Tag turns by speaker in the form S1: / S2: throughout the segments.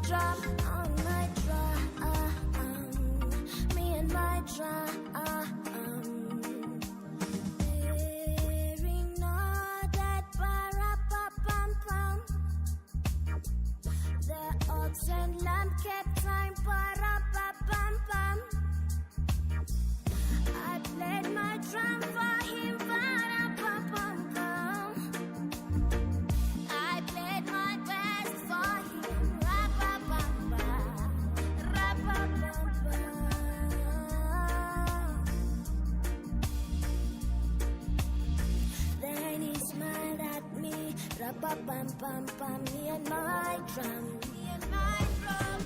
S1: drum, on my drum, me and my drum. Hearing all that ba-ra-ba-bum-bum. The ox and lamb kept time, ba-ra-ba-bum-bum. I played my drum for him, ba-ra-ba-bum-bum. I played my best for him, ra-ba-bum-bum, ra-ba-bum-bum. Then he smiled at me, ra-ba-bum-bum-bum, me and my drum, me and my drum.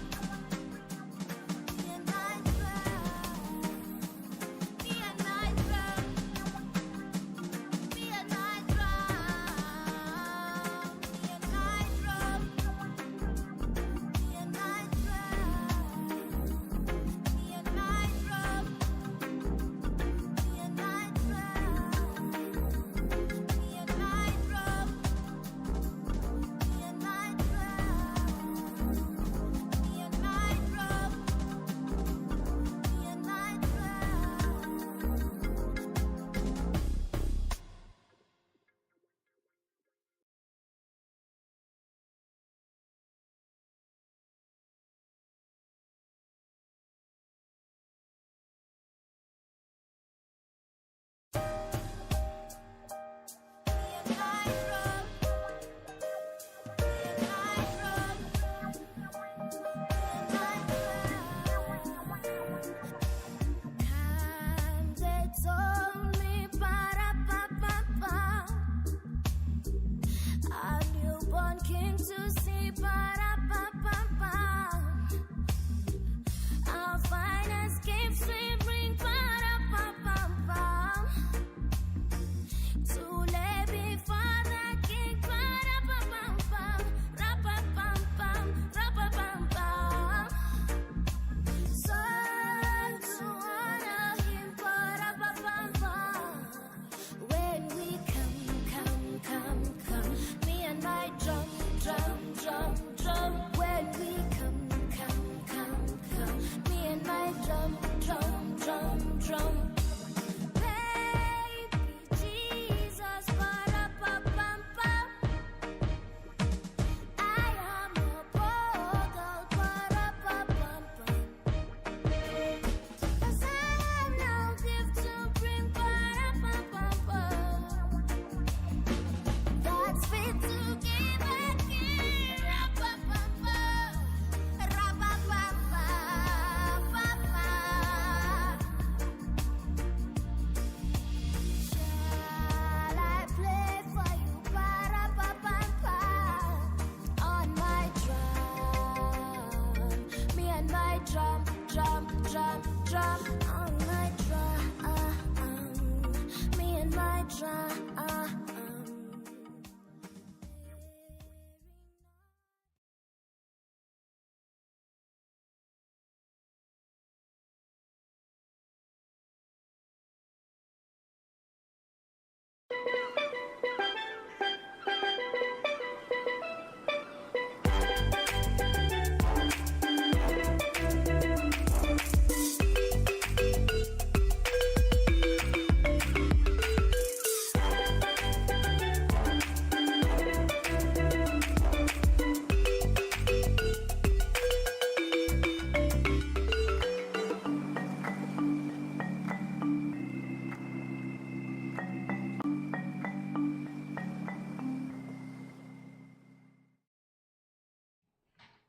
S1: Me and my drum, me and my drum, me and my drum, me and my drum, me and my drum, me and my drum, me and my drum, me and my drum, me and my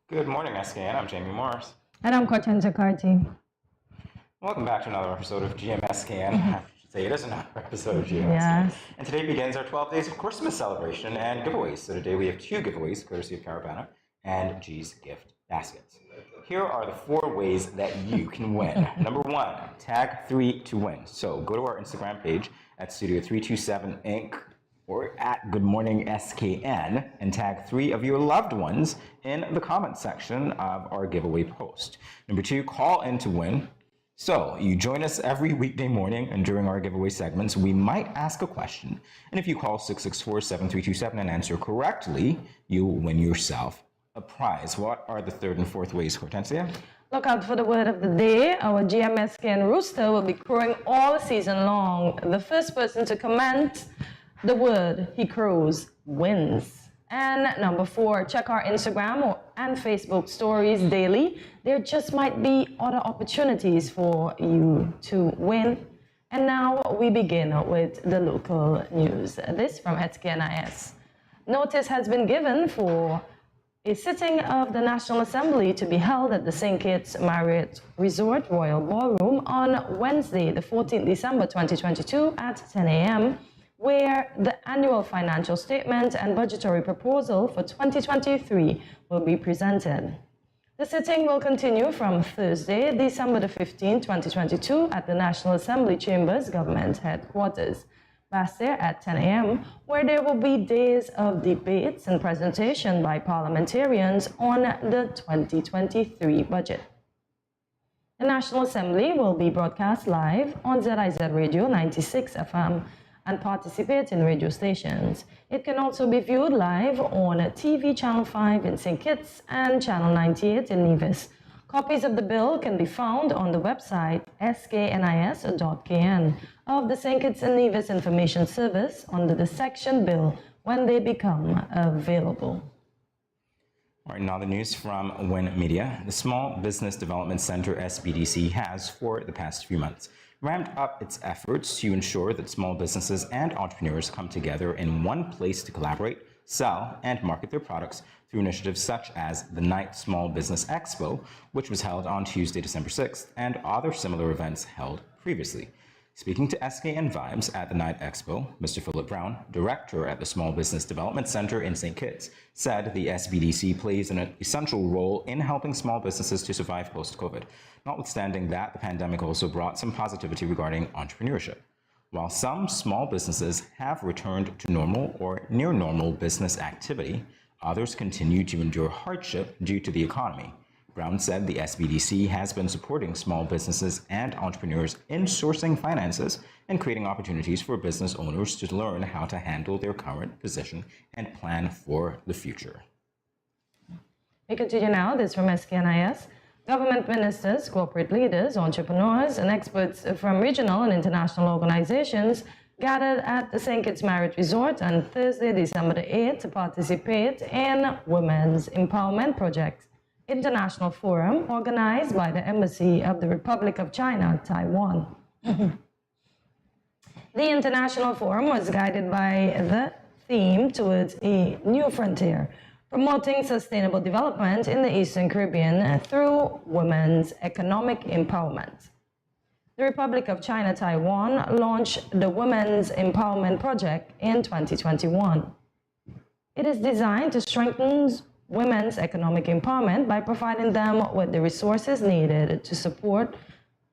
S2: Good morning, SKN. I'm Jamie Morris.
S3: And I'm Kochen Jakarti.
S2: Welcome back to another episode of GMSKN. I should say it is another episode of GMSKN.
S3: Yes.
S2: And today begins our 12 days of Christmas celebration and giveaways. So today we have 2 giveaways, courtesy of Caravana and G's Gift Baskets. Here are the 4 ways that you can win. Number 1, tag 3 to win. So go to our Instagram page at Studio327 Inc. or at Good Morning SKN and tag 3 of your loved ones in the comment section of our giveaway post. Number 2, call in to win. So you join us every weekday morning, and during our giveaway segments, we might ask a question. And if you call 664-7327 and answer correctly, you will win yourself a prize. What are the third and fourth ways, Hortensia?
S3: Look out for the word of the day. Our GMSKN rooster will be crowing all season long. The first person to comment the word he crows wins. And number 4, check our Instagram and Facebook stories daily. There just might be other opportunities for you to win. And now we begin with the local news. This from SKNIS. Notice has been given for a sitting of the National Assembly to be held at the St. Kitts Marriott Resort Royal Ballroom on Wednesday, the 14th December 2022 at 10 a.m., where the annual financial statement and budgetary proposal for 2023 will be presented. The sitting will continue from Thursday, December the 15th, 2022 at the National Assembly Chambers Government Headquarters, Basseterre at 10 a.m., where there will be days of debates and presentation by parliamentarians on the 2023 budget. The National Assembly will be broadcast live on ZIZ Radio 96 FM and participate in radio stations. It can also be viewed live on TV Channel 5 in St. Kitts and Channel 98 in Nevis. Copies of the bill can be found on the website sknis.kn of the St. Kitts and Nevis Information Service under the section bill when they become available.
S2: All right, now the news from WIN Media. The Small Business Development Center, SBDC, has, for the past few months, ramped up its efforts to ensure that small businesses and entrepreneurs come together in one place to collaborate, sell, and market their products through initiatives such as the Night Small Business Expo, which was held on Tuesday, December 6th, and other similar events held previously. Speaking to SKN Vibes at the Night Expo, Mr. Philip Brown, director at the Small Business Development Center in St. Kitts, said the SBDC plays an essential role in helping small businesses to survive post-COVID, notwithstanding that the pandemic also brought some positivity regarding entrepreneurship. While some small businesses have returned to normal or near normal business activity, others continue to endure hardship due to the economy. Brown said the SBDC has been supporting small businesses and entrepreneurs in sourcing finances and creating opportunities for business owners to learn how to handle their current position and plan for the future.
S3: We continue now. This from SKNIS. Government ministers, corporate leaders, entrepreneurs, and experts from regional and international organizations gathered at the St. Kitts Marriott Resort on Thursday, December the 8th to participate in Women's Empowerment Project International Forum organized by the Embassy of the Republic of China, Taiwan. The International Forum was guided by the theme towards a new frontier, promoting sustainable development in the Eastern Caribbean through women's economic empowerment. The Republic of China, Taiwan launched the Women's Empowerment Project in 2021. It is designed to strengthen women's economic empowerment by providing them with the resources needed to support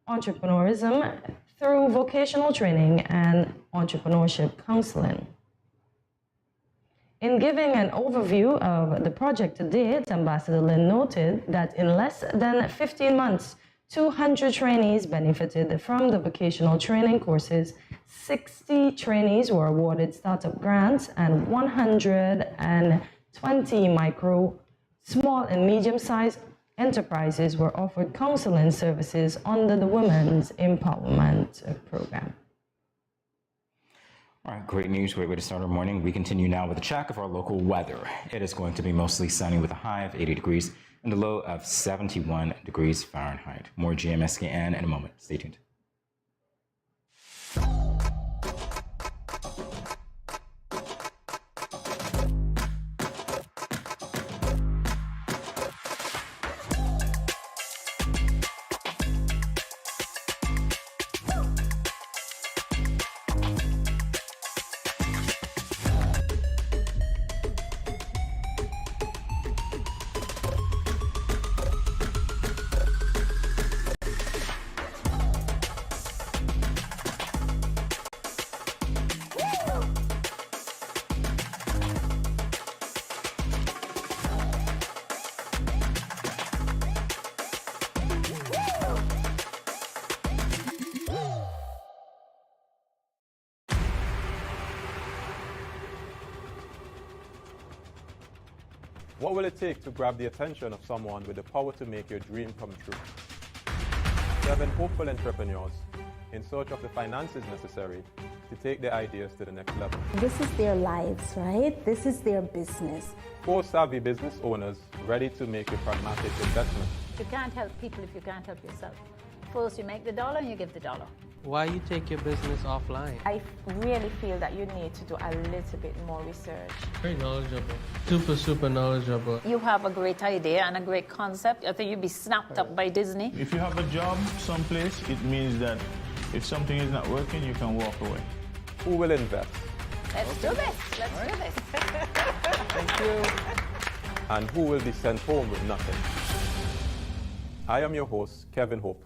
S3: entrepreneurism through vocational training and entrepreneurship counseling. In giving an overview of the project to date, Ambassador Lin noted that in less than 15 months, 200 trainees benefited from the vocational training courses, 60 trainees were awarded startup grants, and 120 micro, small, and medium-sized enterprises were offered counseling services under the Women's Empowerment Program.
S2: All right, great news, great way to start our morning. We continue now with a check of our local weather. It is going to be mostly sunny with a high of 80 degrees and a low of 71 degrees Fahrenheit. More GMSKN in a moment. Stay tuned.
S4: What will it take to grab the attention of someone with the power to make your dream come true? 7 hopeful entrepreneurs in search of the finances necessary to take their ideas to the next level.
S5: This is their lives, right? This is their business.
S4: 4 savvy business owners ready to make a pragmatic investment.
S6: You can't help people if you can't help yourself. First you make the dollar and you give the dollar.
S7: Why you take your business offline?
S8: I really feel that you need to do a little bit more research.
S7: Very knowledgeable. Super knowledgeable.
S6: You have a great idea and a great concept. I think you'd be snapped up by Disney.
S9: If you have a job someplace, it means that if something is not working, you can walk away.
S4: Who will invest?
S6: Let's do this. Let's do this.
S4: Thank you. And who will be sent home with nothing? I am your host, Kevin Hope.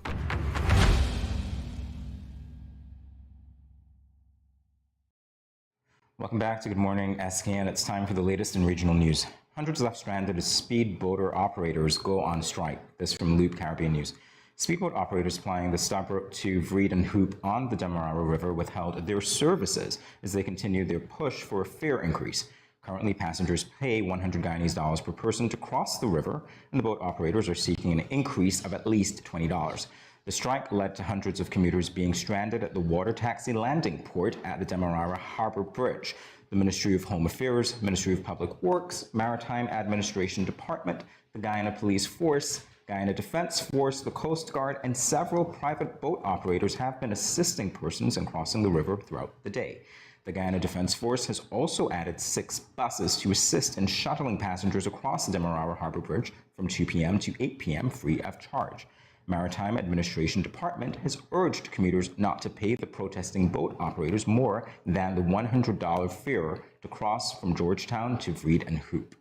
S2: Welcome back to Good Morning SKN. It's time for the latest in regional news. Hundreds left stranded as speedboater operators go on strike. This from Loop Caribbean News. Speedboat operators plying the Stabroek to Vreed and Hoop on the Demerara River withheld their services as they continue their push for a fare increase. Currently, passengers pay $100 Guyanese per person to cross the river, and the boat operators are seeking an increase of at least $20. The strike led to hundreds of commuters being stranded at the water taxi landing port at the Demerara Harbour Bridge. The Ministry of Home Affairs, Ministry of Public Works, Maritime Administration Department, the Guyana Police Force, Guyana Defence Force, the Coast Guard, and several private boat operators have been assisting persons in crossing the river throughout the day. The Guyana Defence Force has also added 6 buses to assist in shuttling passengers across the Demerara Harbour Bridge from 2 p.m. to 8 p.m. free of charge. Maritime Administration Department has urged commuters not to pay the protesting boat operators more than the $100 fare to cross from Georgetown to Vreed and Hoop.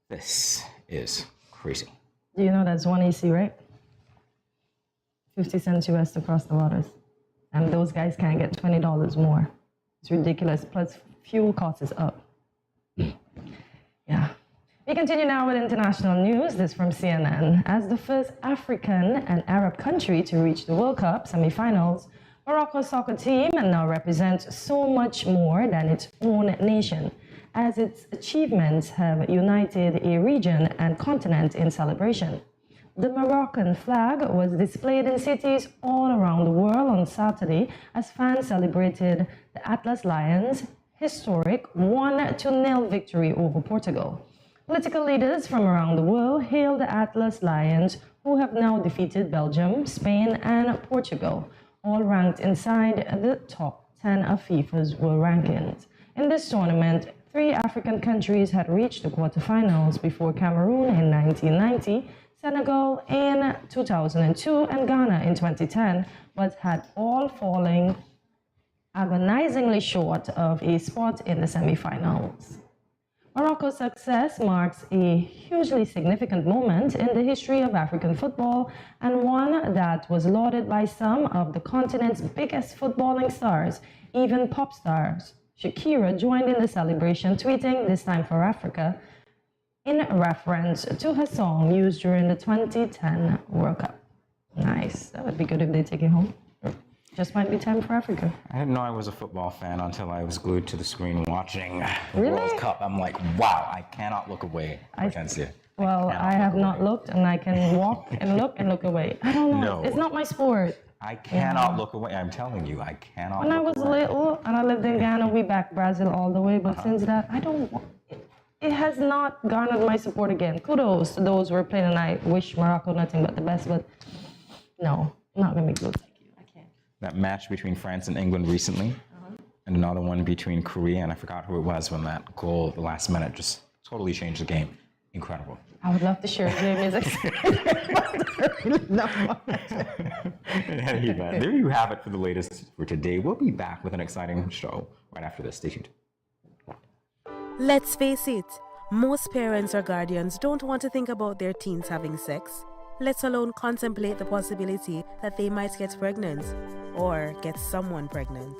S2: This is crazy.
S3: Do you know that's 1 EC, right? 50 cents US to cross the waters. And those guys can't get $20 more. It's ridiculous. Plus, fuel cost is up. Yeah. We continue now with international news. This from CNN. As the first African and Arab country to reach the World Cup semifinals, Morocco's soccer team now represents so much more than its own nation, as its achievements have united a region and continent in celebration. The Moroccan flag was displayed in cities all around the world on Saturday as fans celebrated the Atlas Lions' historic 1-0 victory over Portugal. Political leaders from around the world hailed the Atlas Lions, who have now defeated Belgium, Spain, and Portugal, all ranked inside the top 10 of FIFA's world rankings. In this tournament, 3 African countries had reached the quarterfinals before Cameroon in 1990, Senegal in 2002, and Ghana in 2010, but had all falling agonizingly short of a spot in the semifinals. Morocco's success marks a hugely significant moment in the history of African football, and one that was lauded by some of the continent's biggest footballing stars, even pop stars. Shakira joined in the celebration, tweeting, "This time for Africa," in reference to her song used during the 2010 World Cup. Nice. That would be good if they take it home. Just might be time for Africa.
S2: I didn't know I was a football fan until I was glued to the screen watching the
S3: Really?
S2: World Cup. I'm like, wow, I cannot look away. I can't see it.
S3: Well, I have not looked, and I can walk and look away. I don't know.
S2: No.
S3: It's not my sport.
S2: I cannot look away. I'm telling you, I cannot
S3: When I
S2: look
S3: was
S2: away.
S3: little and I lived in Ghana, we backed Brazil all the way. But since that, I don't. It has not garnered my support again. Kudos to those who are playing, and I wish Morocco nothing but the best. But no, not gonna be good.
S2: That match between France and England recently, and another one between Korea, and I forgot who it was when that goal at the last minute just totally changed the game. Incredible.
S3: I would love to share Jamie's experience.
S2: In any event, there you have it for the latest for today. We'll be back with an exciting show right after this. Stay tuned.
S10: Let's face it, most parents or guardians don't want to think about their teens having sex, let alone contemplate the possibility that they might get pregnant or get someone pregnant.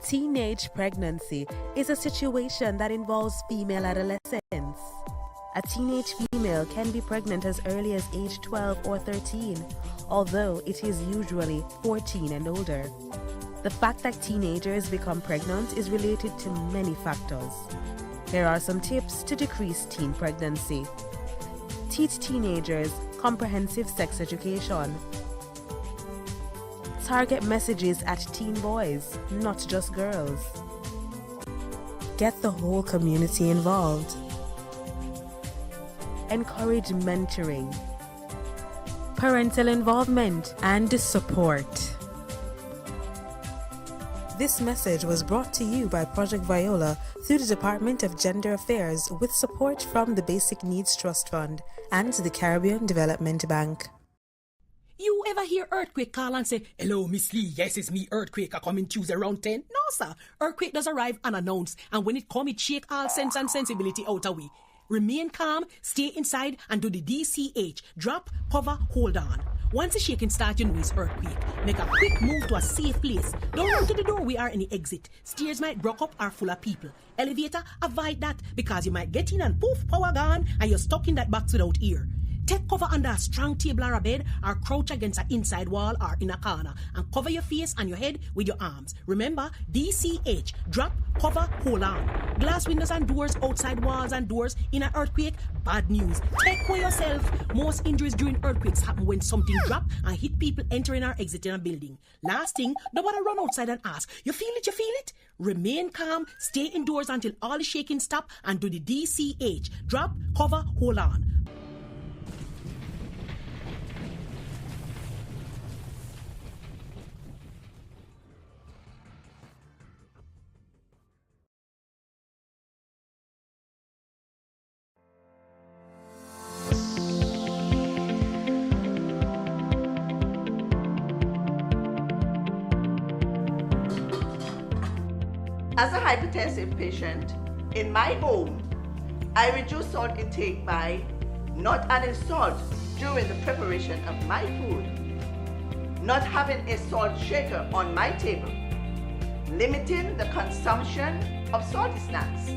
S10: Teenage pregnancy is a situation that involves female adolescents. A teenage female can be pregnant as early as age 12 or 13, although it is usually 14 and older. The fact that teenagers become pregnant is related to many factors. Here are some tips to decrease teen pregnancy. Teach teenagers comprehensive sex education. Target messages at teen boys, not just girls. Get the whole community involved. Encourage mentoring, parental involvement, and support. This message was brought to you by Project Viola through the Department of Gender Affairs with support from the Basic Needs Trust Fund and the Caribbean Development Bank.
S11: You ever hear Earthquake call and say, "Hello, Miss Lee, yes, it's me, Earthquake, I come in Tuesday around 10? No, sir. Earthquake does arrive unannounced, and when it come, it shake all sense and sensibility out of we. Remain calm, stay inside, and do the DCH. Drop, cover, hold on. Once the shaking starts, you know it's earthquake. Make a quick move to a safe place. Don't run to the door, we are in the exit. Stairs might block up or full of people. Elevator, avoid that, because you might get in and poof, power gone, and you're stuck in that box without ear. Take cover under a strong table or a bed, or crouch against an inside wall or in a corner, and cover your face and your head with your arms. Remember, DCH, drop, cover, hold on. Glass windows and doors, outside walls and doors in an earthquake, bad news. Take care yourself. Most injuries during earthquakes happen when something drop and hit people entering or exiting a building. Last thing, don't want to run outside and ask, you feel it, you feel it? Remain calm, stay indoors until all the shaking stop, and do the DCH, drop, cover, hold on.
S12: As a hypertensive patient, in my home, I reduce salt intake by not adding salt during the preparation of my food, not having a salt shaker on my table, limiting the consumption of salty snacks,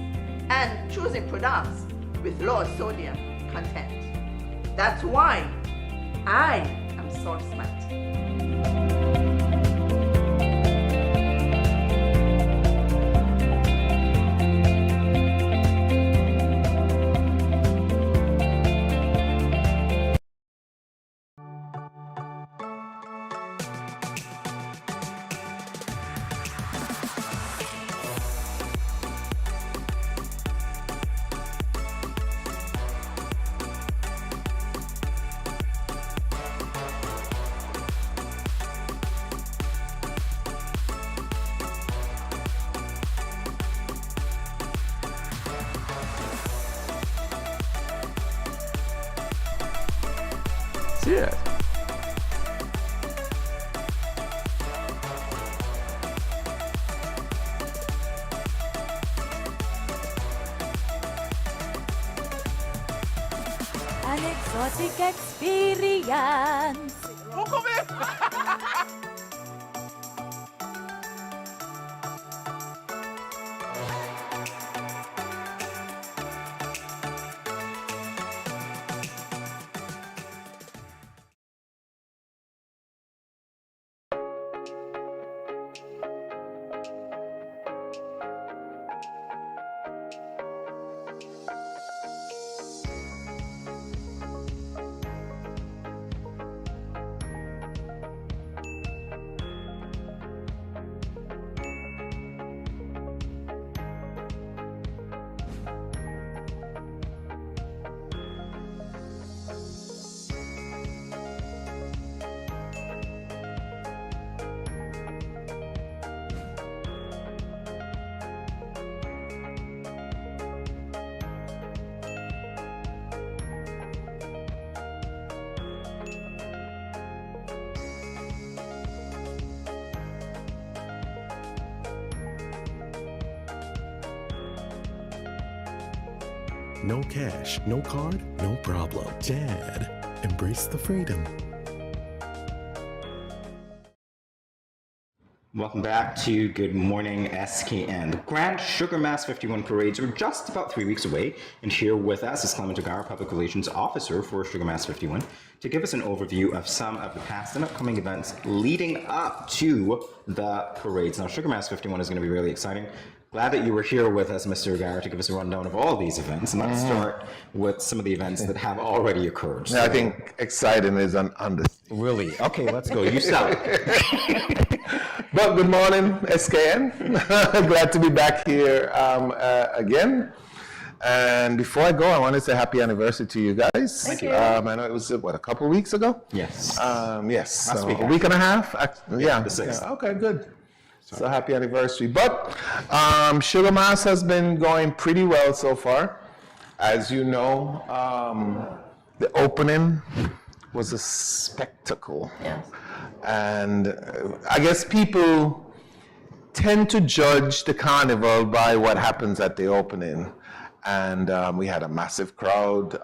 S12: and choosing products with low sodium content. That's why I am salt smart.
S4: Cheers.
S1: An exotic experience.
S13: No cash, no card, no problem. Dad, embrace the freedom.
S2: Welcome back to Good Morning SKN. The Grand Sugar Mass 51 parades are just about 3 weeks away, and here with us is Clement Agar, Public Relations Officer for Sugar Mass 51, to give us an overview of some of the past and upcoming events leading up to the parades. Now, Sugar Mass 51 is going to be really exciting. Glad that you were here with us, Mr. Garrett, to give us a rundown of all these events. And let's start with some of the events that have already occurred.
S14: I think exciting is an understatement.
S2: Really? Okay, let's go. You sell it.
S14: But good morning, SKN. Glad to be back here again. And before I go, I want to say happy anniversary to you guys.
S2: Thank you.
S14: I know it was, a couple of weeks ago?
S2: Yes.
S14: Yes.
S2: Last week,
S14: a week and a half? Yeah.
S2: The 6th.
S14: Yeah. Okay, good. So happy anniversary. But Sugar Mass has been going pretty well so far. As you know, the opening was a spectacle.
S3: Yes.
S14: And I guess people tend to judge the carnival by what happens at the opening. And we had a massive crowd.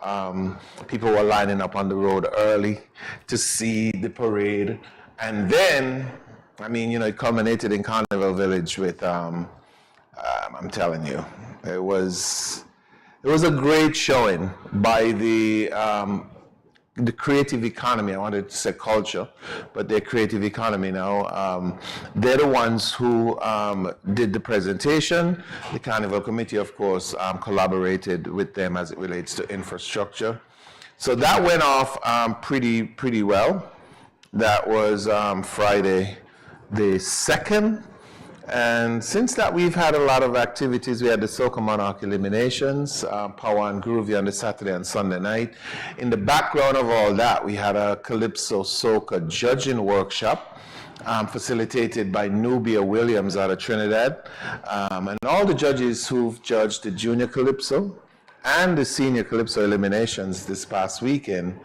S14: People were lining up on the road early to see the parade. And then, I mean, you know, it culminated in Carnival Village with, I'm telling you, it was a great showing by the creative economy. I wanted to say culture, but their creative economy now. They're the ones who did the presentation. The Carnival Committee, of course, collaborated with them as it relates to infrastructure. So that went off pretty well. That was Friday the 2nd. And since that, we've had a lot of activities. We had the Soca Monarch eliminations, Power and Groovy on the Saturday and Sunday night. In the background of all that, we had a Calypso Soca judging workshop facilitated by Nubia Williams out of Trinidad. And all the judges who've judged the Junior Calypso and the Senior Calypso eliminations this past weekend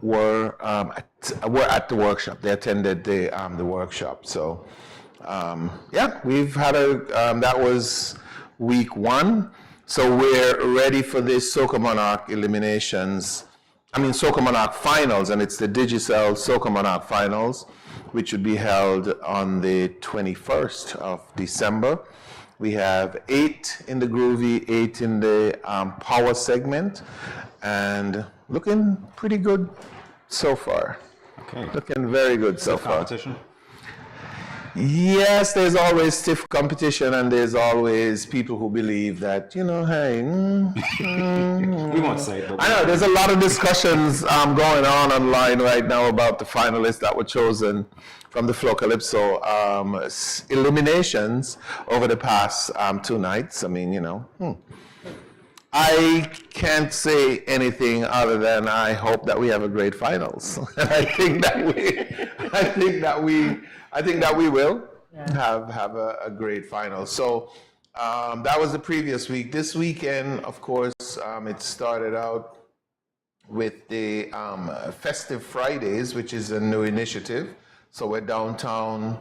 S14: were at the workshop. They attended the workshop. So. Yeah, we've had that was week 1. So we're ready for this Soca Monarch eliminations. Soca Monarch finals, and it's the Digicel Soca Monarch finals, which would be held on the 21st of December. We have 8 in the Groovy, 8 in the Power segment, and looking pretty good so far.
S2: Okay.
S14: Looking very good so far.
S2: Competition?
S14: Yes, there's always stiff competition, and there's always people who believe that, you know, hey,
S2: we won't say it. But
S14: I know there's a lot of discussions going on online right now about the finalists that were chosen from the Flow Calypso eliminations over the past 2 nights. I mean, you know, I can't say anything other than I hope that we have a great finals. I think that we will have a great final. So that was the previous week. This weekend, of course, it started out with the Festive Fridays, which is a new initiative. So we're downtown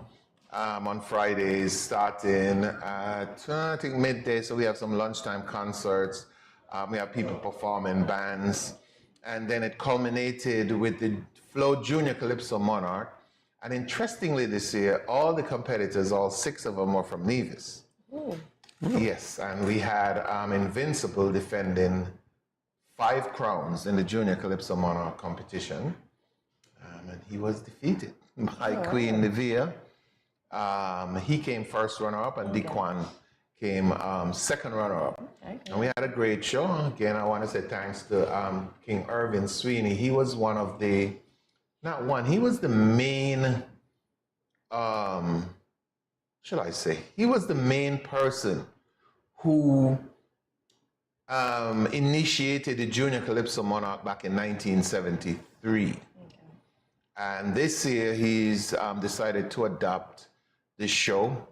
S14: on Fridays, starting at I think midday. So we have some lunchtime concerts. We have people performing, bands, and then it culminated with the Flow Junior Calypso Monarch. And interestingly this year, all the competitors, all 6 of them were from Nevis.
S3: Ooh.
S14: Yes, and we had Invincible defending 5 crowns in the Junior Calypso Monarch competition. And he was defeated by Queen Nivea. He came first runner-up, and Dequan came second runner-up. Okay. And we had a great show. Again, I want to say thanks to King Irvin Sweeney. He was one of the he was the main, he was the main person who initiated the Junior Calypso Monarch back in 1973. Okay. And this year he's decided to adopt this show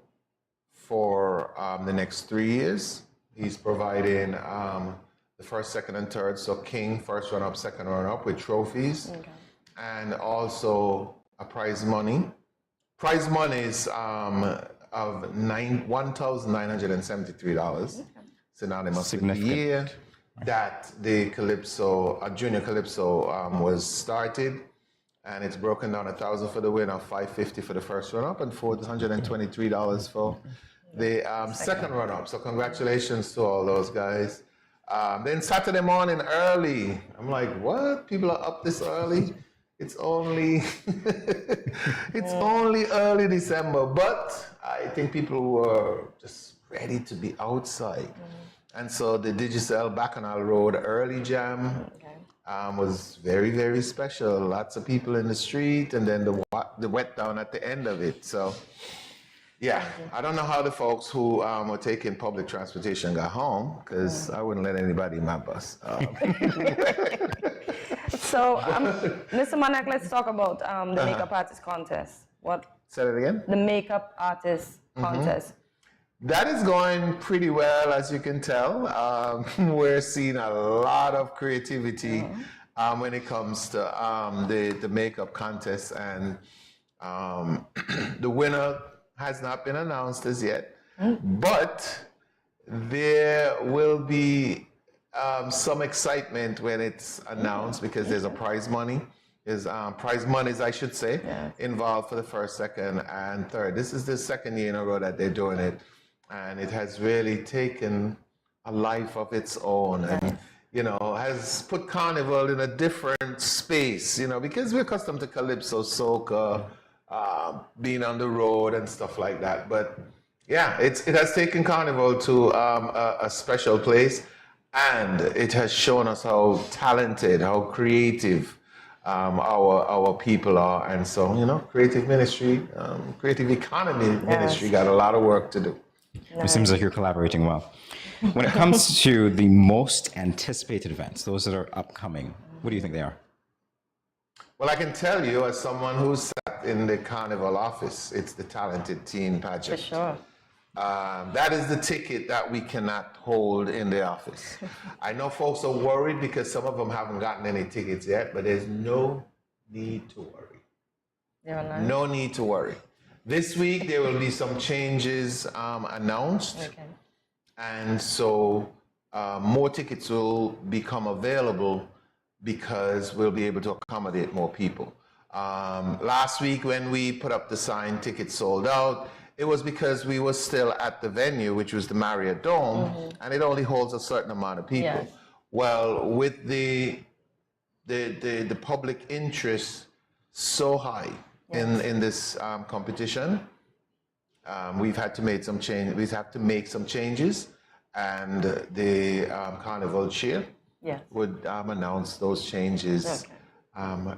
S14: for the next 3 years. He's providing the first, second, and third. So King, first runner-up, second runner-up with trophies. Okay. And also a prize money. Prize money is of $1,973. Synonymous with the year that the Calypso, Junior Calypso was started. And it's broken down $1,000 for the winner, $550 for the first run-up, and $423 for the second run-up. So congratulations to all those guys. Then Saturday morning early, I'm like, what? People are up this early? It's only only early December, but I think people were just ready to be outside. And so the Digicel Bacchanal Road early jam was very, very special. Lots of people in the street, and then the wet down at the end of it. So, yeah, I don't know how the folks who were taking public transportation got home, because I wouldn't let anybody in my bus.
S3: So, Mr. Manak, let's talk about the makeup artist contest.
S14: Say that again?
S3: The makeup artist contest.
S14: That is going pretty well, as you can tell. We're seeing a lot of creativity when it comes to the makeup contest, and the winner has not been announced as yet, but there will be some excitement when it's announced, because there's a prize money. There's prize monies, I should say, involved for the first, second, and third. This is the second year in a row that they're doing it, and it has really taken a life of its own, and has put Carnival in a different space, because we're accustomed to calypso, soca, being on the road and stuff like that. But yeah, it has taken Carnival to a special place, and it has shown us how talented, how creative our people are. And so, creative ministry, creative economy ministry got a lot of work to do.
S2: It seems like you're collaborating well. When it comes to the most anticipated events, those that are upcoming, what do you think they are?
S14: Well, I can tell you, as someone who's sat in the Carnival office, it's the Talented Teen Pageant.
S3: For sure.
S14: That is the ticket that we cannot hold in the office. I know folks are worried because some of them haven't gotten any tickets yet, but there's no need to worry. No need to worry. This week, there will be some changes announced. Okay. And so more tickets will become available because we'll be able to accommodate more people. Last week, when we put up the sign, tickets sold out, it was because we were still at the venue, which was the Marriott Dome, and it only holds a certain amount of people. Yes. Well, with the public interest so high in this competition, we've had to make some change. We have to make some changes, and the Carnival Chair would announce those changes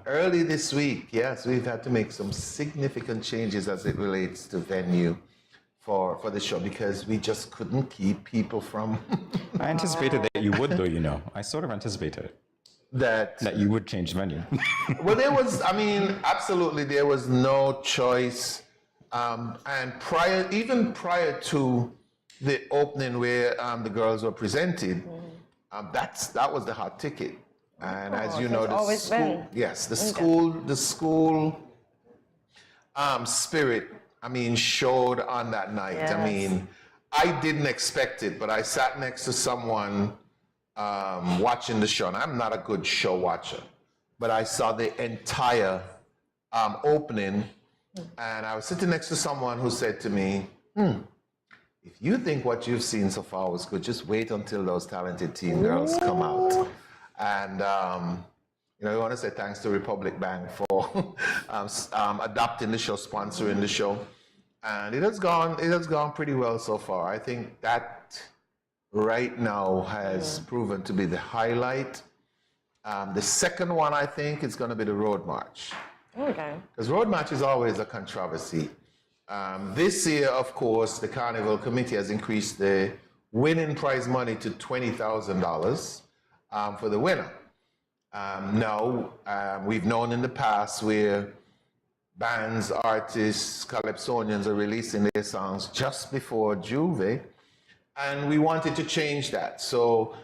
S14: early this week. Yes, we've had to make some significant changes as it relates to venue for the show, because we just couldn't keep people from.
S2: I anticipated that you would, though. I sort of anticipated it. That you would change the venue.
S14: Well, absolutely, there was no choice. And even prior to the opening, where the girls were presented, that was the hot ticket. And as you know, the school spirit, showed on that night. Yes. I didn't expect it, but I sat next to someone watching the show, and I'm not a good show watcher, but I saw the entire opening, and I was sitting next to someone who said to me, if you think what you've seen so far was good, just wait until those talented teen girls come out. And we want to say thanks to Republic Bank for adopting the show, sponsoring the show, and it has gone pretty well so far. I think that right now has proven to be the highlight. The second one, I think, is going to be the Road March. Okay. Because Road March is always a controversy. This year, of course, the Carnival Committee has increased the winning prize money to $20,000 for the winner. Now, we've known in the past where bands, artists, calypsonians are releasing their songs just before Juve, and we wanted to change that. So,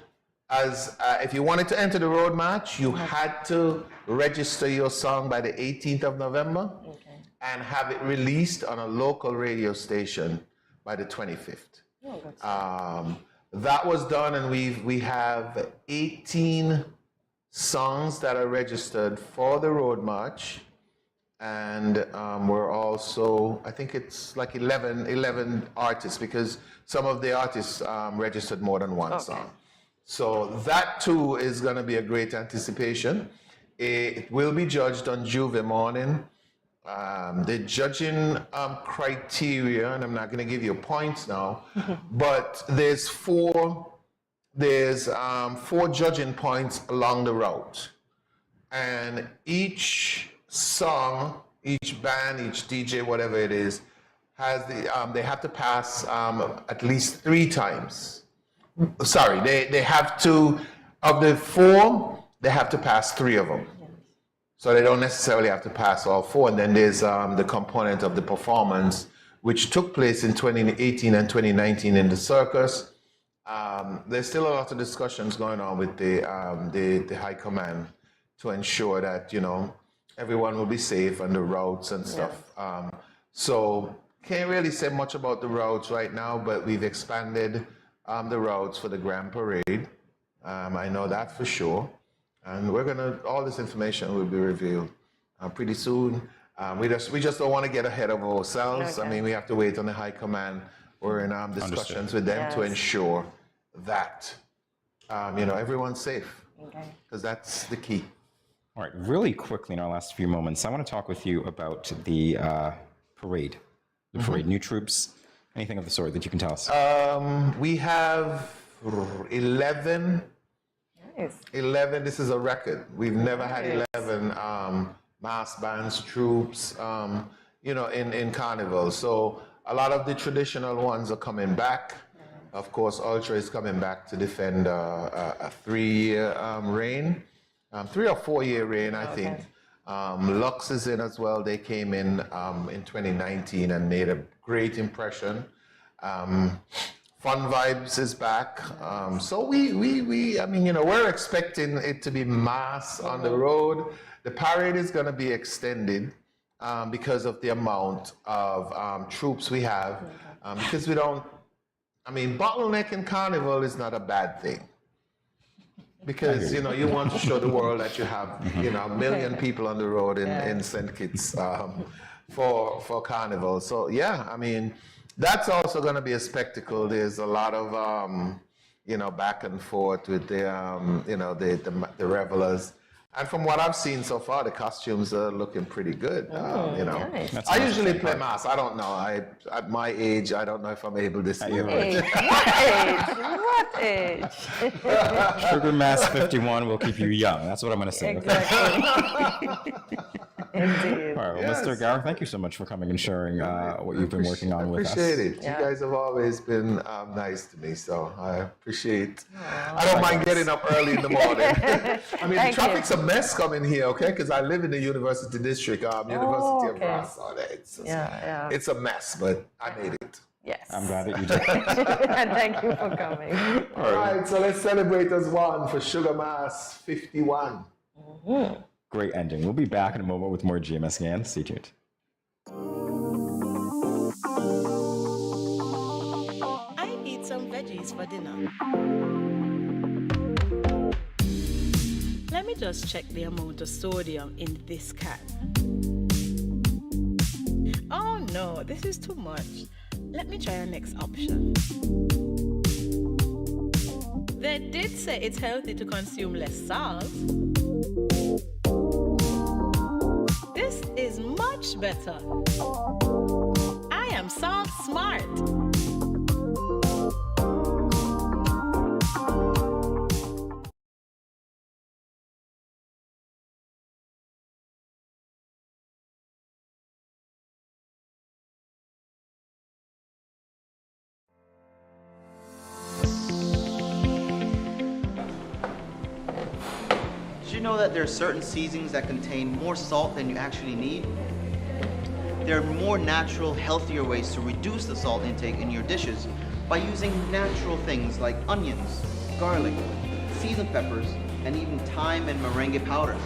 S14: if you wanted to enter the Road March, you had to register your song by the 18th of November and have it released on a local radio station by the 25th. That was done, and we have 18 songs that are registered for the Road March, and we're also, I think it's like 11 artists, because some of the artists registered more than one song. So that too is going to be a great anticipation. It will be judged on Juve morning the judging criteria, and I'm not going to give you points now, but there's four judging points along the route, and each song, each band, each DJ, whatever it is, has they have to pass at least 3 times. Sorry, they have to, of the 4, they have to pass 3 of them. So they don't necessarily have to pass all 4. And then there's the component of the performance, which took place in 2018 and 2019 in the circus. There's still a lot of discussions going on with the high command to ensure that, you know, everyone will be safe on the routes and stuff. So can't really say much about the routes right now, but we've expanded the routes for the Grand Parade. I know that for sure. And we're gonna, all this information will be revealed pretty soon. We just don't want to get ahead of ourselves. I mean, we have to wait on the high command. We're in discussions with them to ensure that, you know, everyone's safe. Because that's the key.
S2: All right, really quickly in our last few moments, I want to talk with you about the parade. The parade, new troops, anything of the sort that you can tell us.
S14: We have 11.
S8: Nice.
S14: 11, this is a record. We've never had 11 mass bands, troops, you know, in Carnival. So a lot of the traditional ones are coming back. Of course, Ultra is coming back to defend a 3-year reign, 3 or 4 year reign, I think. Lux is in as well. They came in 2019 and made a great impression. Fun Vibes is back. So we, I mean, you know, we're expecting it to be mass on the road. The parade is going to be extended because of the amount of troops we have. Because we don't, I mean, bottleneck in Carnival is not a bad thing. Because, you know, you want to show the world that you have, you know, 1 million people on the road in St. Kitts for Carnival. So, yeah, I mean, that's also going to be a spectacle. There's a lot of, you know, back and forth with the, you know, the revelers. And from what I've seen so far, the costumes are looking pretty good. You know,
S8: nice.
S14: I usually play mass. I don't know. At my age, I don't know if I'm able this year.
S8: What age?
S2: Sugar Mass 51 will keep you young. That's what I'm going to say.
S8: Exactly. Indeed.
S2: All right, well, Mr. Gower, thank you so much for coming and sharing what you've been working on with us.
S14: Appreciate it. You guys have always been nice to me, so I appreciate. I don't mind getting up early in the morning. I mean, the traffic's a mess coming here, okay? Because I live in the University District, University of Rossall. It's a mess, but I made it.
S8: Yes.
S2: I'm glad that you did.
S8: And thank you for coming.
S14: All right, so let's celebrate as one for Sugar Mass 51.
S2: Great ending. We'll be back in a moment with more GMS Scan. Stay tuned.
S11: I need some veggies for dinner. Let me just check the amount of sodium in this can. Oh no, this is too much. Let me try our next option. They did say it's healthy to consume less salt. This is much better. I am salt smart.
S15: Did you know that there are certain seasonings that contain more salt than you actually need? There are more natural, healthier ways to reduce the salt intake in your dishes by using natural things like onions, garlic, seasoned peppers, and even thyme and merengue powder.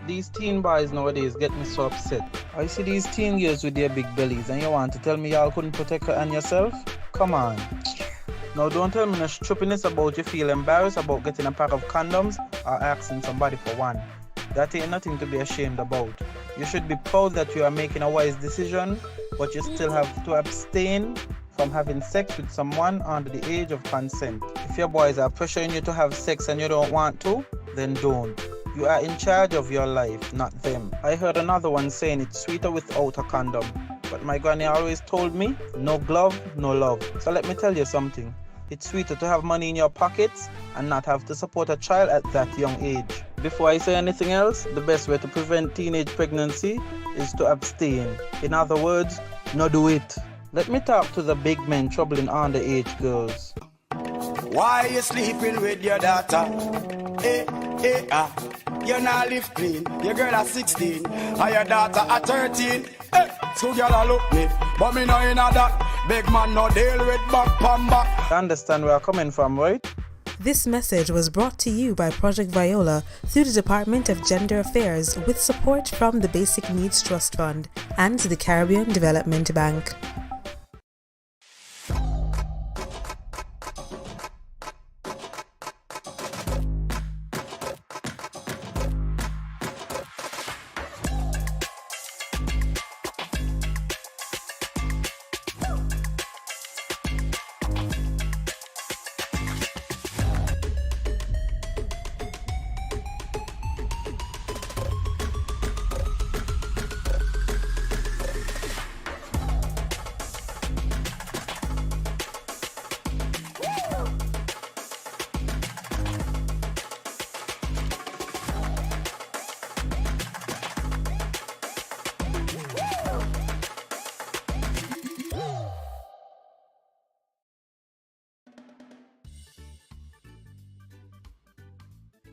S16: These teen boys nowadays get me so upset. I see these teen girls with their big bellies and you want to tell me y'all couldn't protect her and yourself? Come on. Now don't tell me no stupidness about you feel embarrassed about getting a pack of condoms or asking somebody for one. That ain't nothing to be ashamed about. You should be proud that you are making a wise decision, but you still have to abstain from having sex with someone under the age of consent. If your boys are pressuring you to have sex and you don't want to, then don't. You are in charge of your life, not them. I heard another one saying it's sweeter without a condom. But my granny always told me, no glove, no love. So let me tell you something. It's sweeter to have money in your pockets and not have to support a child at that young age. Before I say anything else, the best way to prevent teenage pregnancy is to abstain. In other words, no do it. Let me talk to the big men troubling underage girls.
S17: Why you sleeping with your daughter? You not live clean. Your girl at 16 and your daughter at 13. So girl look me, but me no in that. Big man no deal with back pan back.
S16: You understand where I'm coming from, right?
S10: This message was brought to you by Project Viola through the Department of Gender Affairs with support from the Basic Needs Trust Fund and the Caribbean Development Bank.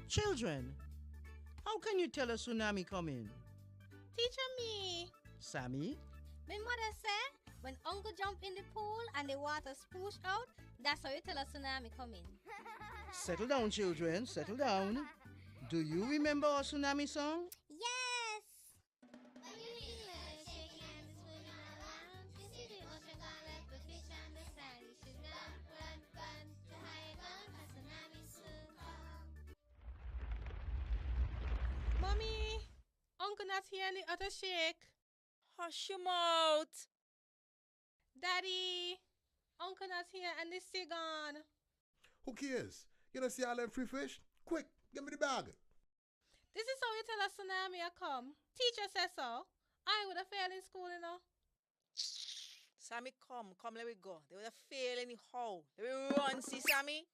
S18: Children, how can you tell a tsunami coming?
S19: Teacher me.
S18: Sammy?
S19: My mother said when uncle jump in the pool and the water spoosh out, that's how you tell a tsunami coming.
S18: Settle down, children, settle down. Do you remember our tsunami song?
S19: Yes!
S20: Mommy, Uncle not here in the other shake.
S21: Hush your mouth.
S20: Daddy, Uncle not here and the sea gone.
S22: Who cares? You don't see all them free fish? Quick, give me the bag.
S20: This is how you tell a tsunami a come. Teacher says so. I would have failed in school, you know.
S21: Sammy, come, let me go. They would have failed anyhow. Let me run, see Sammy.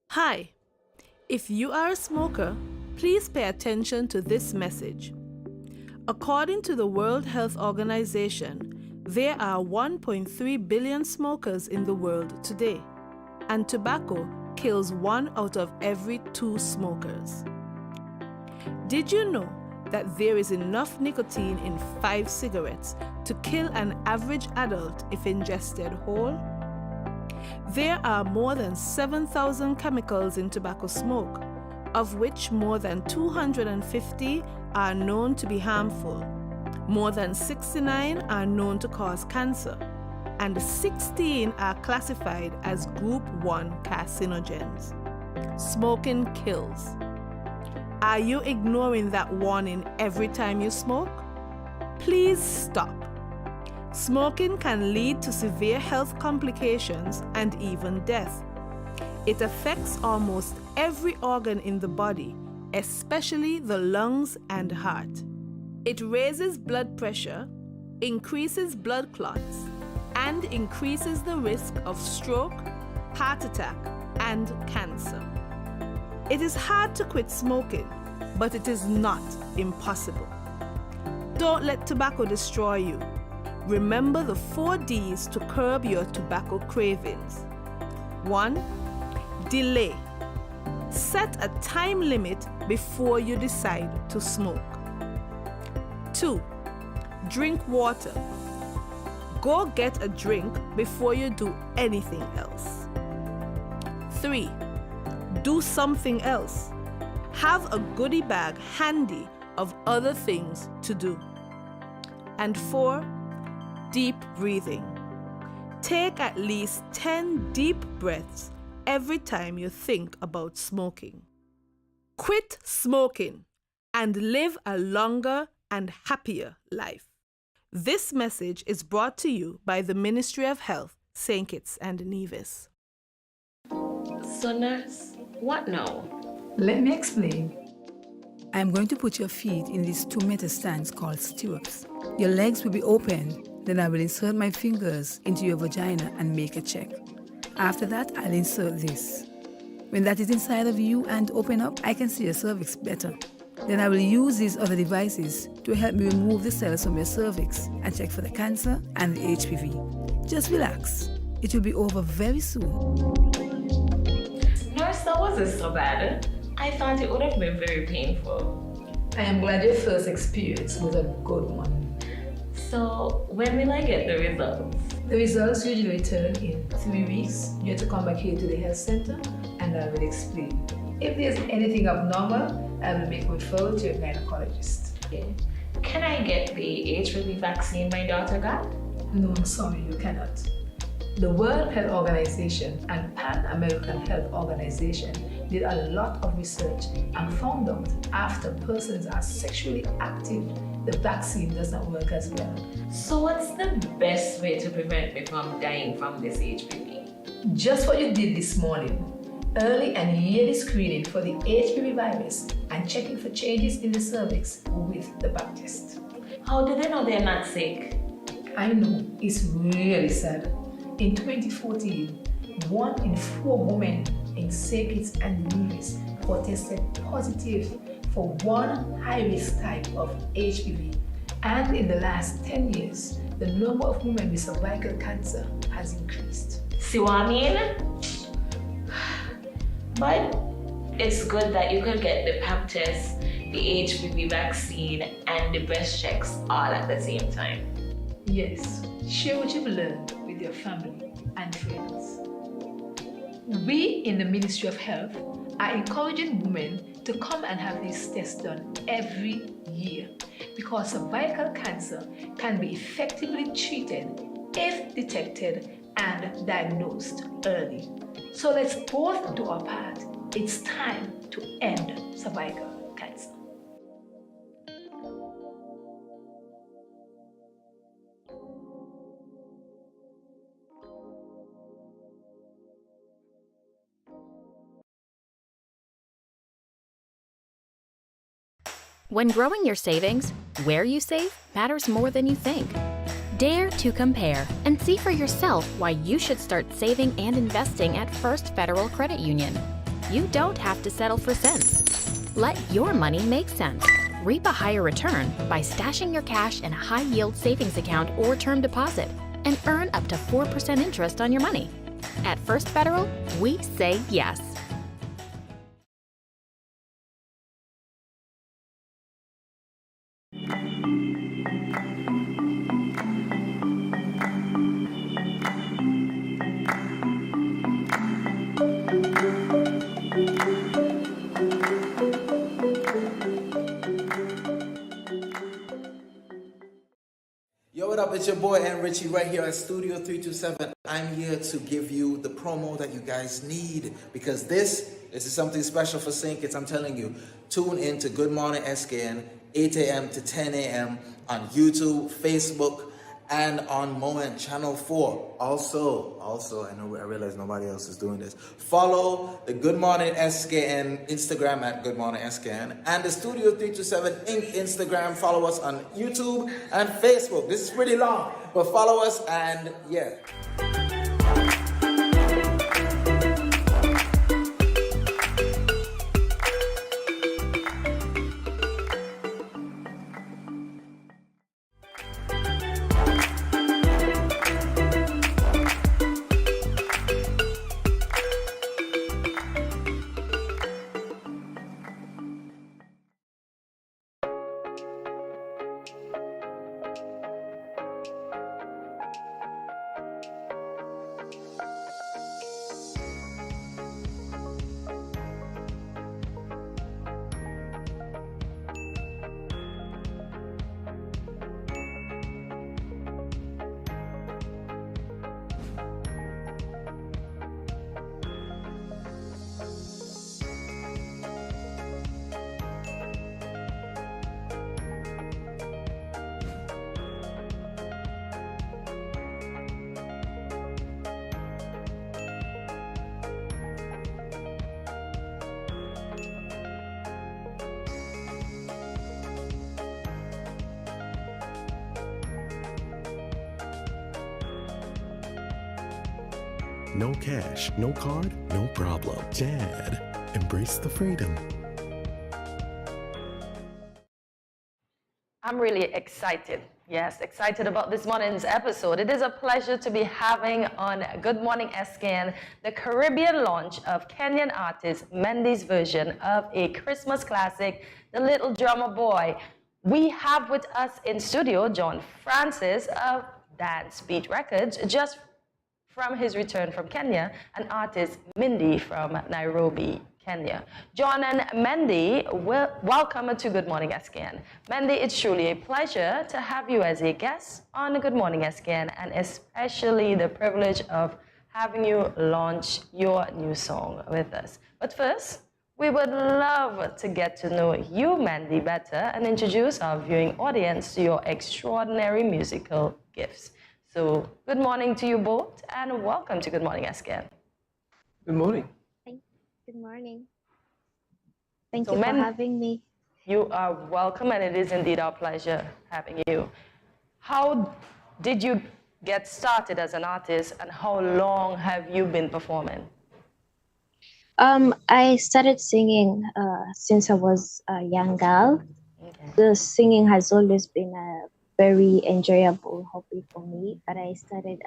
S23: Hi, if you are a smoker, please pay attention to this message. According to the World Health Organization, there are 1.3 billion smokers in the world today, and tobacco kills 1 out of every 2 smokers. Did you know that there is enough nicotine in 5 cigarettes to kill an average adult if ingested whole? There are more than 7,000 chemicals in tobacco smoke, of which more than 250 are known to be harmful. More than 69 are known to cause cancer, and 16 are classified as Group 1 carcinogens. Smoking kills. Are you ignoring that warning every time you smoke? Please stop. Smoking can lead to severe health complications and even death. It affects almost every organ in the body, especially the lungs and heart. It raises blood pressure, increases blood clots, and increases the risk of stroke, heart attack, and cancer. It is hard to quit smoking, but it is not impossible. Don't let tobacco destroy you. Remember the 4 Ds to curb your tobacco cravings. 1. Delay. Set a time limit before you decide to smoke. 2. Drink water. Go get a drink before you do anything else. 3. Do something else. Have a goodie bag handy of other things to do. And 4, deep breathing. Take at least 10 deep breaths every time you think about smoking. Quit smoking and live a longer and happier life. This message is brought to you by the Ministry of Health, St. Kitts and Nevis.
S5: So nurse, what now?
S7: Let me explain. I'm going to put your feet in these 2 meter stands called stirrups. Your legs will be open, then I will insert my fingers into your vagina and make a check. After that, I'll insert this. When that is inside of you and open up, I can see your cervix better. Then I will use these other devices to help me remove the cells from your cervix and check for the cancer and the HPV. Just relax. It will be over very soon.
S5: Nurse, that wasn't so bad. I thought it would have been very painful.
S7: I am glad your first experience was a good one.
S5: So, when will I get the results?
S7: The results usually return in 3 weeks. You have to come back here to the health center and I will explain. If there's anything abnormal, I will make a referral to your gynecologist.
S5: Okay. Can I get the HPV vaccine my daughter got?
S7: No, I'm sorry, you cannot. The World Health Organization and Pan American Health Organization did a lot of research and found out after persons are sexually active, the vaccine does not work as well.
S5: So what's the best way to prevent me from dying from this HPV?
S7: Just what you did this morning. Early and yearly screening for the HPV virus and checking for changes in the cervix with the pap test.
S5: How do they know they're not sick?
S7: I know, it's really sad. In 2014, 1 in 4 women in St. Kitts and Nevis were tested positive for one high-risk type of HPV. And in the last 10 years, the number of women with cervical cancer has increased.
S5: See what I mean? But it's good that you could get the pap test, the HPV vaccine, and the breast checks all at the same time.
S7: Yes, share what you've learned with your family and friends. We in the Ministry of Health are encouraging women to come and have these tests done every year because cervical cancer can be effectively treated if detected and diagnosed early. So let's both do our part. It's time to end cervical cancer.
S9: When growing your savings, where you save matters more than you think. Dare to compare and see for yourself why you should start saving and investing at First Federal Credit Union. You don't have to settle for cents. Let your money make sense. Reap a higher return by stashing your cash in a high-yield savings account or term deposit and earn up to 4% interest on your money. At First Federal, we say yes.
S24: Yo, what up? It's your boy N Richie right here at Studio 327. I'm here to give you the promo that you guys need because this is something special for St. Kitts. I'm telling you, tune in to Good Morning SKN, 8 a.m. to 10 a.m. on YouTube, Facebook, and on Moment Channel 4. Also, I realize nobody else is doing this. Follow the Good Morning SKN Instagram at Good Morning SKN and the Studio 327 Inc. Instagram. Follow us on YouTube and Facebook. This is pretty long, but follow us and yeah.
S13: no cash, no card, no problem. Dad, embrace the freedom.
S3: I'm really excited. Yes, excited about this morning's episode. It is a pleasure to be having on Good Morning SKN the Caribbean launch of Kenyan artist Mendy's version of a Christmas classic, The Little Drummer Boy. We have with us in studio John Francis of Dance Beat Records, just from his return from Kenya, and artist Mindy from Nairobi, Kenya. John and Mendy, welcome to Good Morning SKN. Mendy, it's truly a pleasure to have you as a guest on Good Morning SKN, and especially the privilege of having you launch your new song with us. But first, we would love to get to know you, Mendy, better and introduce our viewing audience to your extraordinary musical gifts. So, good morning to you both, and welcome to Good Morning SKN.
S1: Good morning.
S4: Good morning. Thank
S3: So,
S4: you for having me.
S3: You are welcome, and it is indeed our pleasure having you. How did you get started as an artist, and how long have you been performing?
S4: I started singing since I was a young girl.
S3: Okay.
S4: The singing has always been a very enjoyable hobby for me, but I started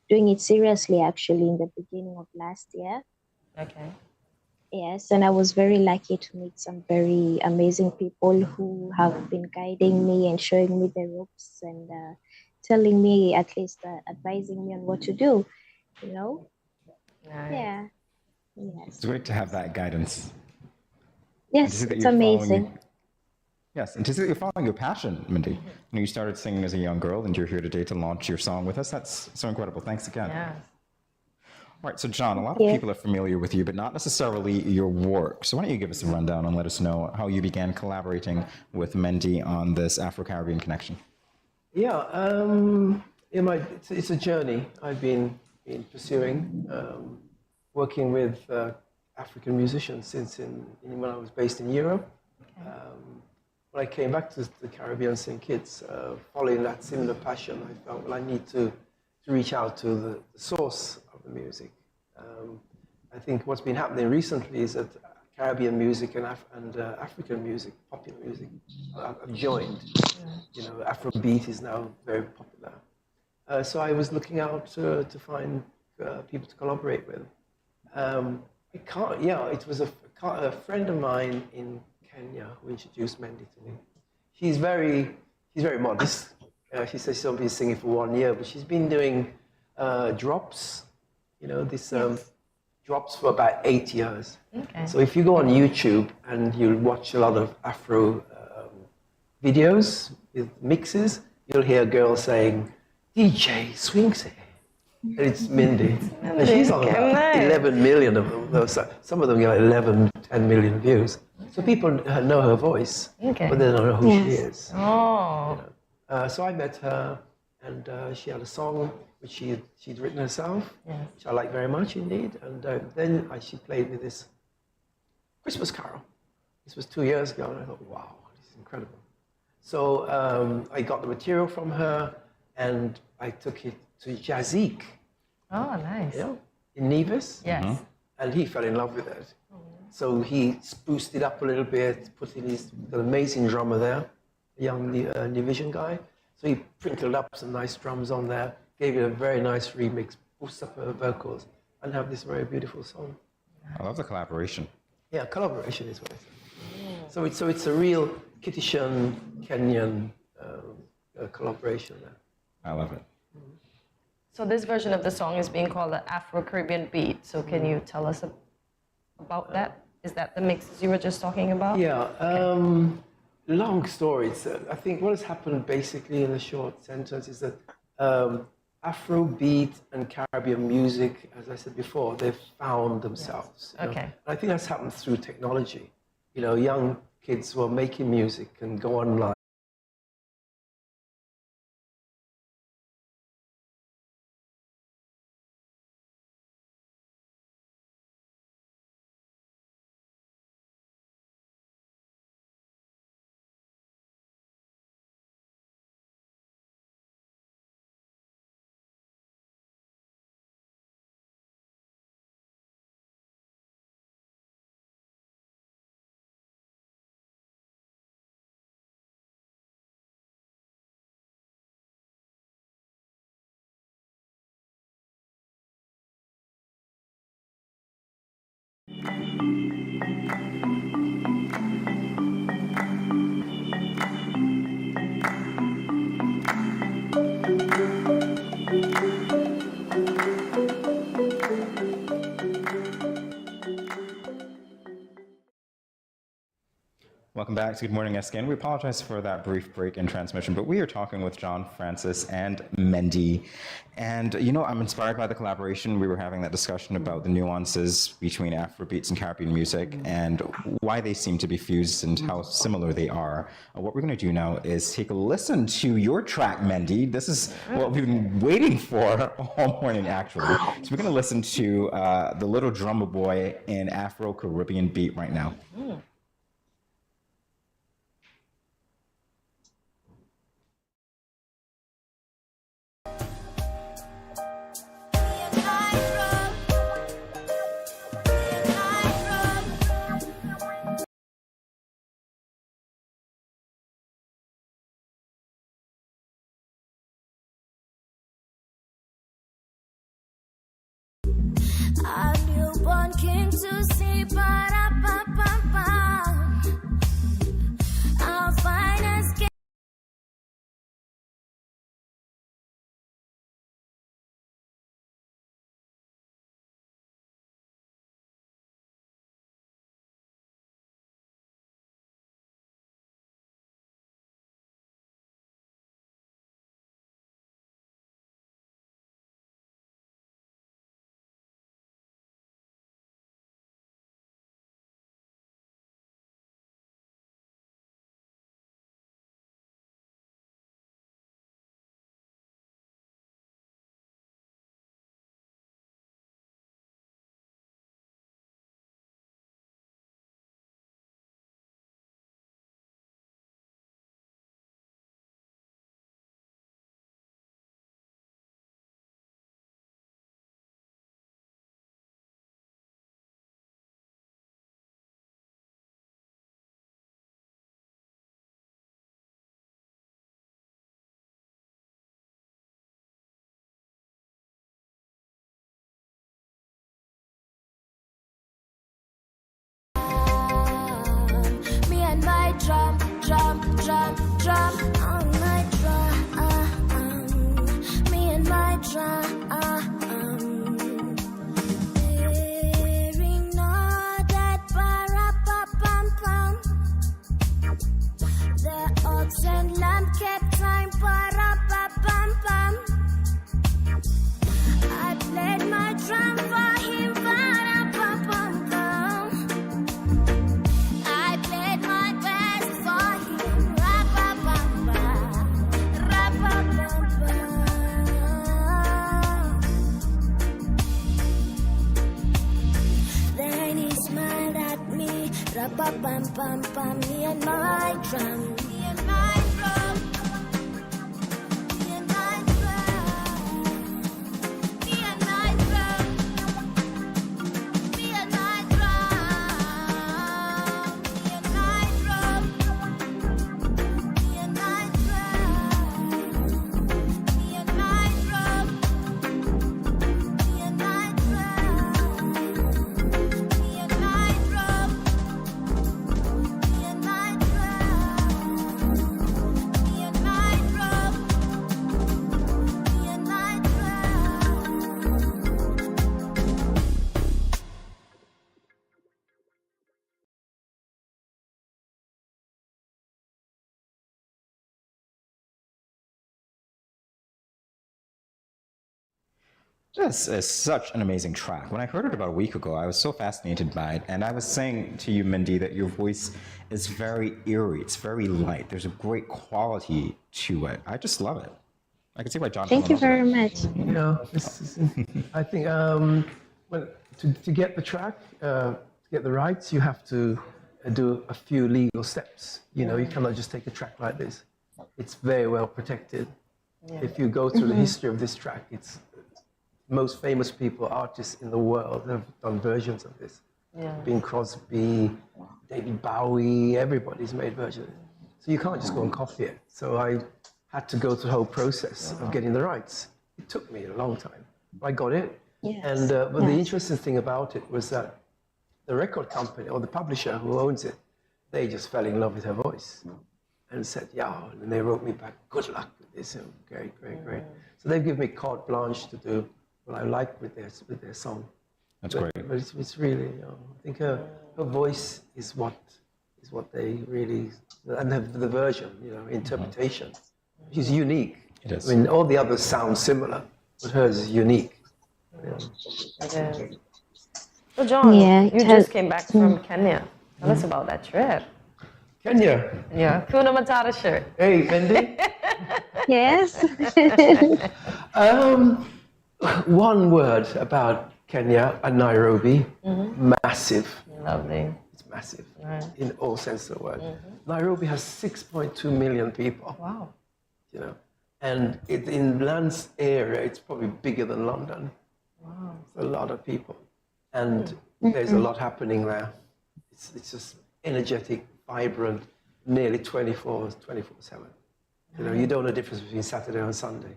S4: doing it seriously actually in the beginning of last year.
S3: Okay.
S4: Yes, and I was very lucky to meet some very amazing people who have been guiding me and showing me the ropes and telling me, at least advising me on what to do, you know?
S3: Nice.
S4: Yeah. Yes.
S2: It's great to have that guidance.
S4: Yes, it's amazing.
S2: Yes, and to see that you're following your passion, Mindy. You know, you started singing as a young girl, and you're here today to launch your song with us. That's so incredible. Thanks again.
S3: Yeah.
S2: All right, so John, a lot of people are familiar with you, but not necessarily your work. So why don't you give us a rundown and let us know how you began collaborating with Mendy on this Afro-Caribbean connection?
S1: Yeah, it's a journey I've been pursuing, working with African musicians since when I was based in Europe. When I came back to the Caribbean, St. Kitts, following that similar passion, I felt, well, I need to reach out to the source of the music. I think what's been happening recently is that Caribbean music and African music, popular music, have joined. You know, Afrobeat is now very popular. So I was looking out to find people to collaborate with. It was a friend of mine in Kenya who introduced Mendy to me. She's very modest. She says she's only been singing for 1 year, but she's been doing drops. You know, drops for about 8 years.
S3: Okay.
S1: So if you go on YouTube and you watch a lot of Afro videos with mixes, you'll hear a girl saying, DJ Swings it. And it's Mindy. And she's on about 11 million of them. Some of them get like 11, 10 million views. So people know her voice, but they don't know who she is.
S3: Oh.
S1: You know? So I met her, and she had a song which she'd written herself, which I like very much indeed. And then she played me this Christmas carol. This was 2 years ago, and I thought, wow, this is incredible. So I got the material from her, and I took it to Jazik.
S3: Oh, nice.
S1: Yeah, in Nevis.
S3: Yes.
S1: And he fell in love with it. So he spruced it up a little bit, put in got an amazing drummer there, a young Nevisian guy. So he printed up some nice drums on there, gave it a very nice remix, boosted up her vocals, and have this very beautiful song.
S2: I love the collaboration.
S1: Yeah, collaboration is what I say. So it's a real Kittitian, Kenyan collaboration there.
S2: I love it.
S3: So this version of the song is being called the Afro-Caribbean beat. So can you tell us about that? Is that the mixes you were just talking about?
S1: Yeah. Long story. I think what has happened basically in a short sentence is that Afrobeat and Caribbean music, as I said before, they've found themselves.
S3: Yes. Okay.
S1: And I think that's happened through technology. You know, young kids who are making music can go online
S2: Welcome back to Good Morning SKN. We apologize for that brief break in transmission, but we are talking with John, Francis, and Mendy. And, you know, I'm inspired by the collaboration. We were having that discussion about the nuances between Afrobeats and Caribbean music and why they seem to be fused and how similar they are. What we're going to do now is take a listen to your track, Mendy. This is what we've been waiting for all morning, actually. So we're going to listen to the Little Drummer Boy in Afro-Caribbean beat right now.
S6: A newborn king to see, pa-ra-pa-pa-pa. Our finest king. Me and my drum on my drum. Me and my drum. Hearing all that pa-ra-pa-pam-pam. The ox and lamb kept time pa-ra-pa-pam-pam. I played my drum for him pa-ra-pa-pam-pam. I played my best for him ra-pa-pam-pam, ra-pa-pam-pam. Then he smiled at me, ra-pa-pam-pam-pam. Me and my drum, me and my drum.
S2: This is such an amazing track. When I heard it about a week ago, I was so fascinated by it. And I was saying to you, Mindy, that your voice is very eerie. It's very light. There's a great quality to it. I just love it. I can see why John.
S4: Thank you very much.
S1: Yeah, I think to get the track, to get the rights, you have to do a few legal steps. You know, you cannot just take a track like this. It's very well protected.
S3: Yeah.
S1: If you go through the history of this track, it's most famous people, artists in the world have done versions of this.
S3: Yeah.
S1: Bing Crosby, David Bowie, everybody's made versions. So you can't just go and copy it. So I had to go through the whole process of getting the rights. It took me a long time. I got it.
S4: Yes.
S1: And but the interesting thing about it was that the record company or the publisher who owns it, they just fell in love with her voice and said, yeah, and they wrote me back, good luck with this. And great, great, great. So they've given me carte blanche to do what I like with their song.
S2: That's great.
S1: But it's really, I think her voice is what they really, and the version, interpretation, she's unique.
S2: It is.
S1: I mean, all the others sound similar, but hers is unique.
S3: So John,
S4: Yeah,
S3: you just came back from Kenya. Tell us about that trip.
S1: Kenya.
S3: Yeah, Kuna Matata shirt.
S1: Hey, Wendy.
S4: Yes.
S1: One word about Kenya and Nairobi, massive.
S3: Lovely.
S1: It's massive
S3: Right.
S1: in all sense of the word. Nairobi has 6.2 million people.
S3: Wow.
S1: And in Land's area, it's probably bigger than London.
S3: Wow.
S1: It's a lot of people. And there's a lot happening there. It's just energetic, vibrant, nearly 24/7. You don't know the difference between Saturday and Sunday.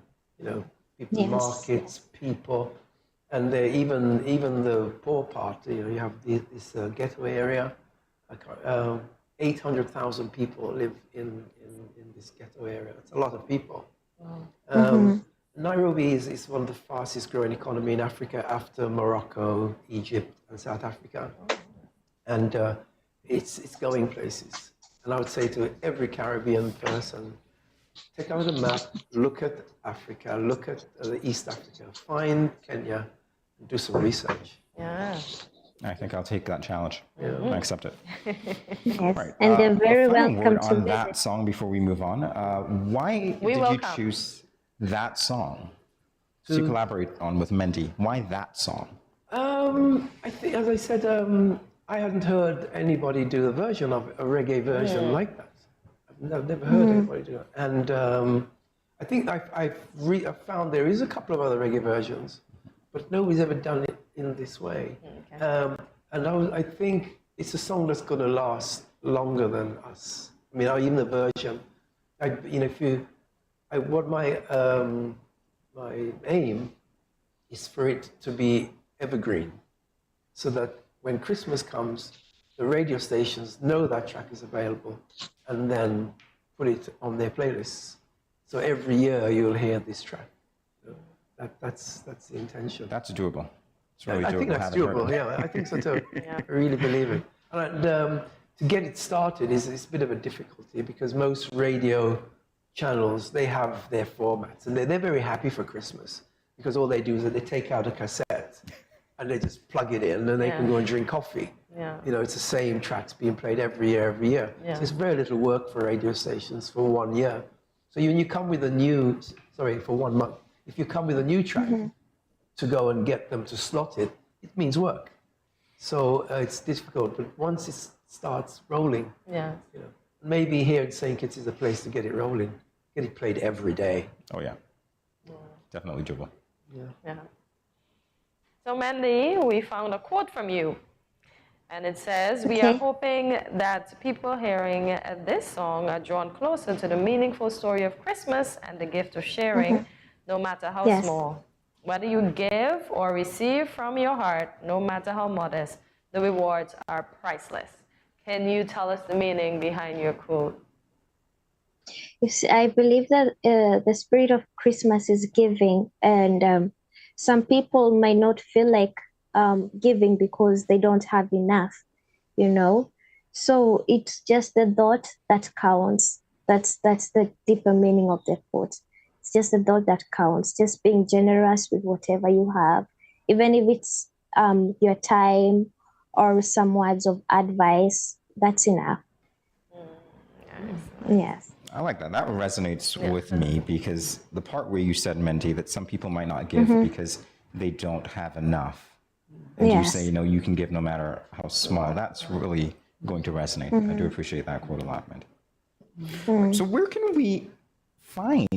S1: People,
S4: Yes.
S1: markets, people, and even the poor part. You have this ghetto area. 800,000 people live in this ghetto area. It's a lot of people. Nairobi is one of the fastest growing economy in Africa after Morocco, Egypt, and South Africa. And it's going places. And I would say to every Caribbean person, take out a map, look at Africa, look at East Africa, find Kenya, and do some research.
S3: Yeah.
S2: I think I'll take that challenge.
S1: Yeah.
S2: I accept it.
S4: Yes,
S2: Right.
S4: and they're very
S2: a final
S4: welcome
S2: word
S4: to
S2: on
S4: visit.
S2: that song before we move on. Why
S3: We
S2: did you
S3: welcome.
S2: choose that song to collaborate on with Mendy? Why that song?
S1: I think, as I said, I hadn't heard anybody do a version of it, a reggae version like that. I've never heard anybody do it. And I think I've found there is a couple of other reggae versions, but nobody's ever done it in this way. And I think it's a song that's going to last longer than us. I mean, even the version, what my aim is for it to be evergreen, so that when Christmas comes, the radio stations know that track is available, and then put it on their playlists. So every year you'll hear this track. That's the intention.
S2: That's doable. It's really
S1: I
S2: doable.
S1: think that's
S2: Haven't heard
S1: doable.
S2: it.
S1: Yeah, I think so too. I really believe it. And to get it started is a bit of a difficulty because most radio channels, they have their formats, and they're very happy for Christmas because all they do is that they take out a cassette and they just plug it in, and they can go and drink coffee.
S3: Yeah.
S1: It's the same tracks being played every year.
S3: Yeah.
S1: So it's very little work for radio stations for 1 year. So when you come with for 1 month, if you come with a new track to go and get them to slot it, it means work. So it's difficult, but once it starts rolling, maybe here in St. Kitts is a place to get it rolling, get it played every day.
S2: Oh yeah. Definitely doable.
S3: Yeah. So Mandy, we found a quote from you. And it says, we are hoping that people hearing this song are drawn closer to the meaningful story of Christmas and the gift of sharing, no matter how small. Whether you give or receive from your heart, no matter how modest, the rewards are priceless. Can you tell us the meaning behind your quote?
S4: You see, I believe that the spirit of Christmas is giving, and some people might not feel like giving because they don't have enough, So it's just the thought that counts. That's the deeper meaning of the quote. It's just the thought that counts. Just being generous with whatever you have, even if it's your time or some words of advice. That's enough. Yes.
S2: I like that. That resonates with me because the part where you said, Mendy, that some people might not give because they don't have enough. And you say, you can give no matter how small. That's really going to resonate. I do appreciate that quote a lot, Mendy. So where can we find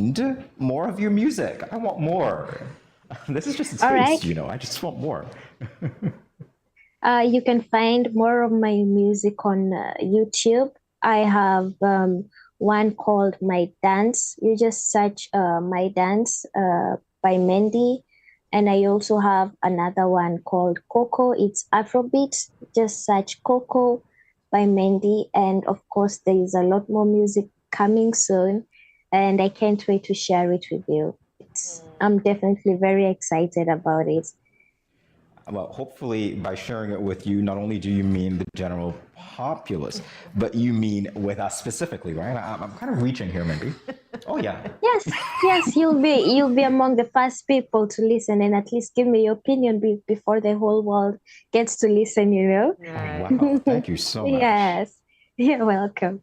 S2: more of your music? I want more. This is just a taste, I just want more.
S4: You can find more of my music on YouTube. I have one called My Dance. You just search My Dance by Mendy. And I also have another one called Coco. It's Afrobeat. Just search Coco by Mandy. And of course, there is a lot more music coming soon. And I can't wait to share it with you. I'm definitely very excited about it.
S2: Well, hopefully by sharing it with you, not only do you mean the general populace, but you mean with us specifically, right? I'm kind of reaching here, Mindy. Oh yeah.
S4: Yes, you'll be among the first people to listen and at least give me your opinion before the whole world gets to listen, you know?
S2: Wow, thank you so much.
S4: Yes, you're welcome.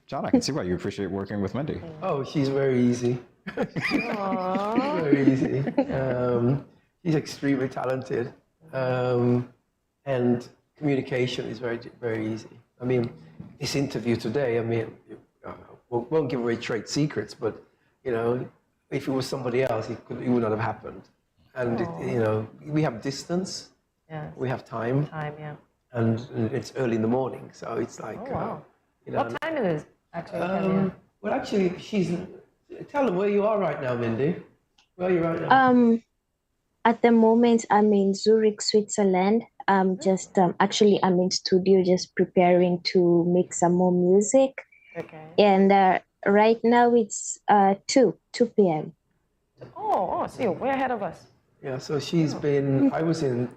S2: John, I can see why you appreciate working with Mindy.
S1: Oh, she's very easy. She's very easy. She's extremely talented, and communication is very, very easy. I mean, this interview today, I mean, won't give away trade secrets, but you know, if it was somebody else, it would not have happened. And you know, we have distance, we have time, and it's early in the morning, so it's like, you know.
S3: What time it is actually? Kenya?
S1: Well, actually, tell them where you are right now, Mindy. Where are you right now?
S4: At the moment, I'm in Zurich, Switzerland. Just actually, I'm in studio, just preparing to make some more music.
S3: Okay.
S4: And right now it's 2 p.m.
S3: Oh, so you're way ahead of us.
S1: Yeah, so she's been. I was in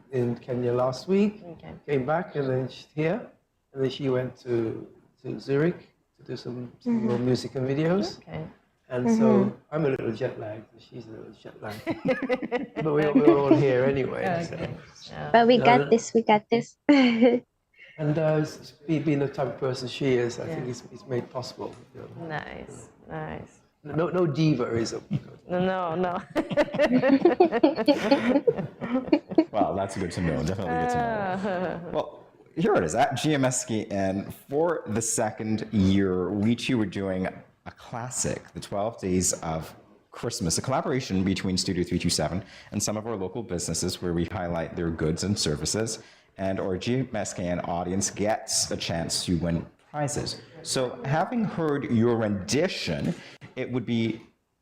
S1: Kenya last week. Came back, and then she's here, and then she went to Zurich to do some more music and videos.
S3: Okay.
S1: And so I'm a little jet lagged, and she's a little jet lagged. But we're all here anyway.
S3: Okay.
S1: So.
S4: But we got this. We got this.
S1: And being the type of person she is, I think it's made possible. You know.
S3: Nice.
S1: No diva-ism.
S3: No.
S2: Well, that's good to know. Definitely good to know. Well, here it is at GMSKN for the second year. We too were doing a classic, the 12 Days of Christmas, a collaboration between Studio 327 and some of our local businesses where we highlight their goods and services, and our GMSKN audience gets a chance to win prizes. So having heard your rendition, it would be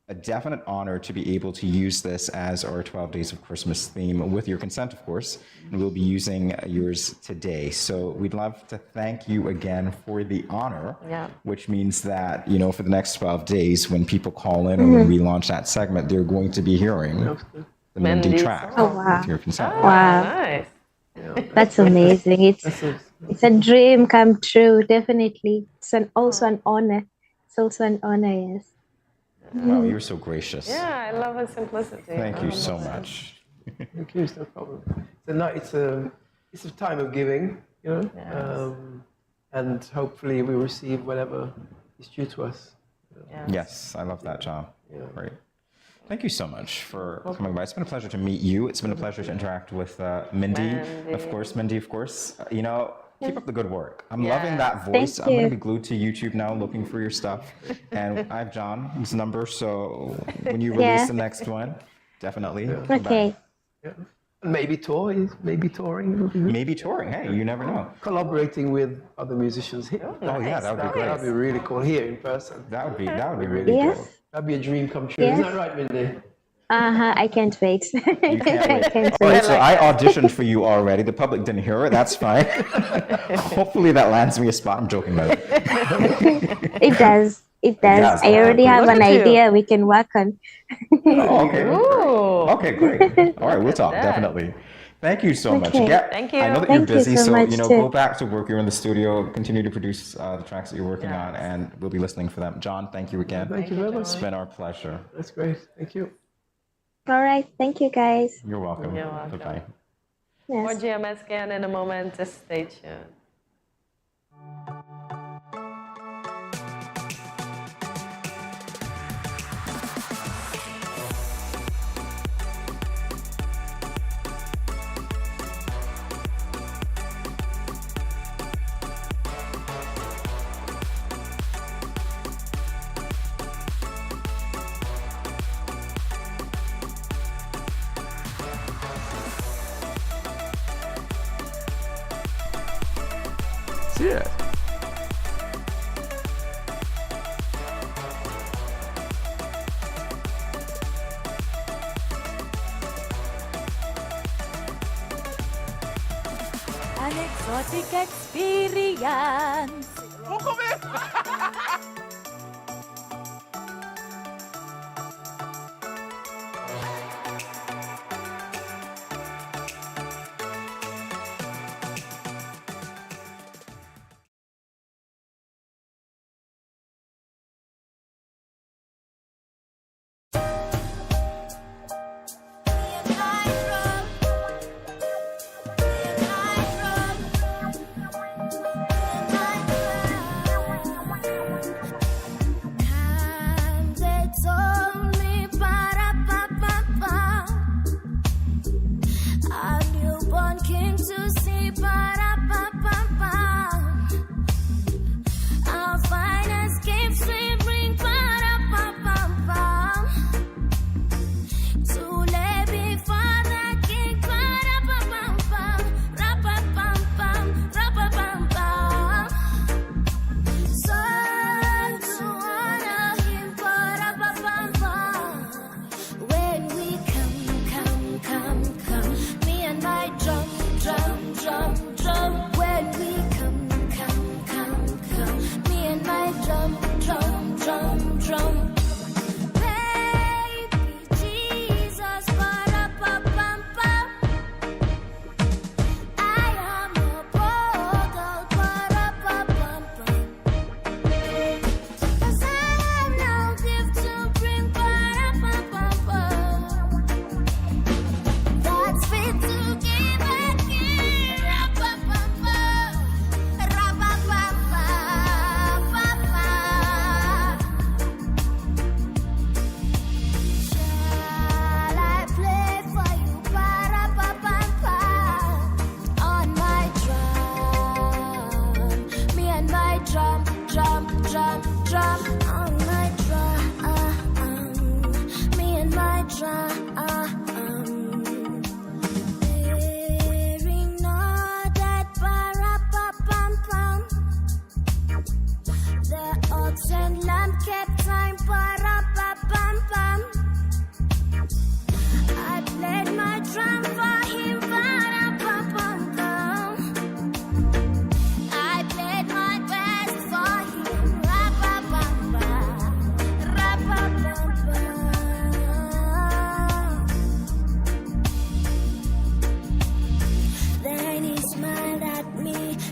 S2: a definite honor to be able to use this as our 12 Days of Christmas theme, with your consent, of course, and we'll be using yours today. So we'd love to thank you again for the honor, which means that, you know, for the next 12 days, when people call in or when we launch that segment, they're going to be hearing the Mindy track with your consent.
S4: Wow.
S3: Nice.
S4: That's amazing. It's a dream come true, definitely. It's also an honor. It's also an honor, yes.
S2: Wow, you're so gracious.
S3: Yeah, I love her simplicity.
S2: Thank you so much.
S1: Thank you, no problem. It's a time of giving, you know, and hopefully we receive whatever is due to us.
S2: Yes, I love that, John. Great. Thank you so much for coming by. It's been a pleasure to meet you. It's been a pleasure to interact with Mindy. Of course, Mindy, of course. You know, keep up the good work. I'm loving that voice. I'm going to be glued to YouTube now looking for your stuff. And I have John's number, so when you release the next one, definitely.
S4: Okay.
S1: Maybe touring. Maybe touring.
S2: Maybe touring. Hey, you never know.
S1: Collaborating with other musicians here.
S2: Oh yeah, that would be great.
S1: That would be really cool here in person.
S2: That would be really cool.
S1: That'd be a dream come true. Isn't that right, Mindy?
S4: I can't wait.
S2: You can't wait. All right, so I auditioned for you already. The public didn't hear it. That's fine. Hopefully that lands me a spot. I'm joking about it.
S4: It does.
S2: Yes,
S4: I already have an idea we can work on.
S2: Oh, okay. Okay, great. All right, we'll talk, definitely. Thank you so much.
S3: Thank you.
S2: I know that you're busy, so go back to work. You're in the studio. Continue to produce the tracks that you're working on, and we'll be listening for them. John, thank you again.
S1: Thank you very much.
S2: It's been our pleasure.
S1: That's great. Thank you.
S4: All right. Thank you, guys.
S2: You're welcome.
S3: You're welcome.
S2: Bye-bye.
S3: More GMSKN in a moment. Just stay tuned.
S2: Yeah.
S8: big experience.
S2: Oh, come in!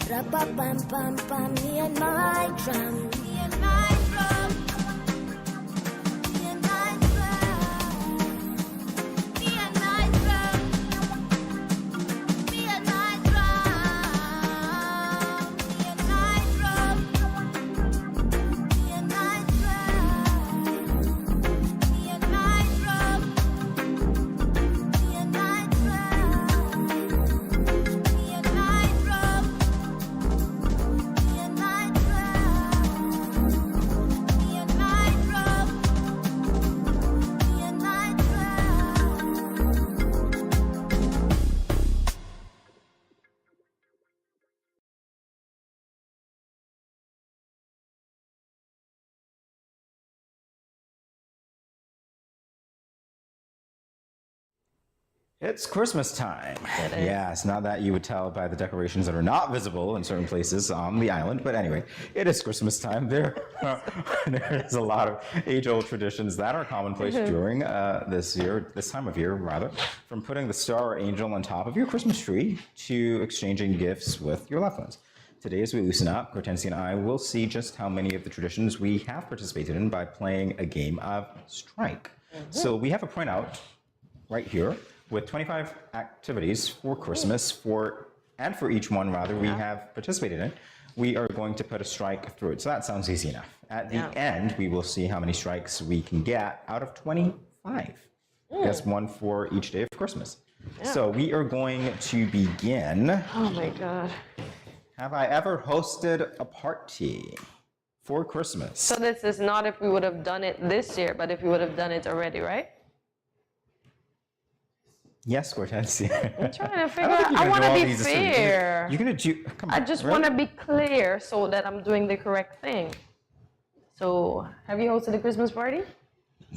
S6: Ra-ba-bam-bam-bam, me and my drum. Me and my drum. Me and my drum. Me and my drum. Me and my drum. Me and my drum. Me and my drum. Me and my drum. Me and my drum. Me and my drum.
S2: It's Christmas time. Yes, not that you would tell by the decorations that are not visible in certain places on the island, but anyway, it is Christmas time. There is a lot of age-old traditions that are commonplace during this time of year, rather, from putting the star or angel on top of your Christmas tree to exchanging gifts with your loved ones. Today, as we loosen up, Hortensia and I will see just how many of the traditions we have participated in by playing a game of Strike. So we have a printout right here with 25 activities for Christmas, and for each one, rather, we have participated in. We are going to put a strike through it. So that sounds easy enough. At the end, we will see how many strikes we can get out of 25. That's one for each day of Christmas. So we are going to begin.
S3: Oh my God.
S2: Have I ever hosted a party for Christmas?
S3: So this is not if we would have done it this year, but if we would have done it already, right?
S2: Yes, Hortensia.
S3: I'm trying to figure out. I want to be fair.
S2: You're going to do. Come on.
S3: I just want to be clear so that I'm doing the correct thing. So, have you hosted a Christmas party?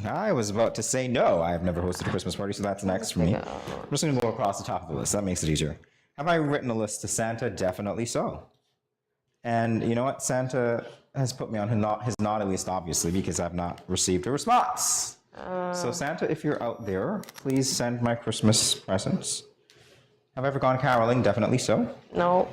S2: I was about to say no. I have never hosted a Christmas party, so that's next for me. I'm just going to go across the top of the list. That makes it easier. Have I written a list to Santa? Definitely so. And you know what? Santa has put me on his naughty list, obviously, because I've not received a response. So Santa, if you're out there, please send my Christmas presents. Have I ever gone caroling? Definitely so.
S3: No.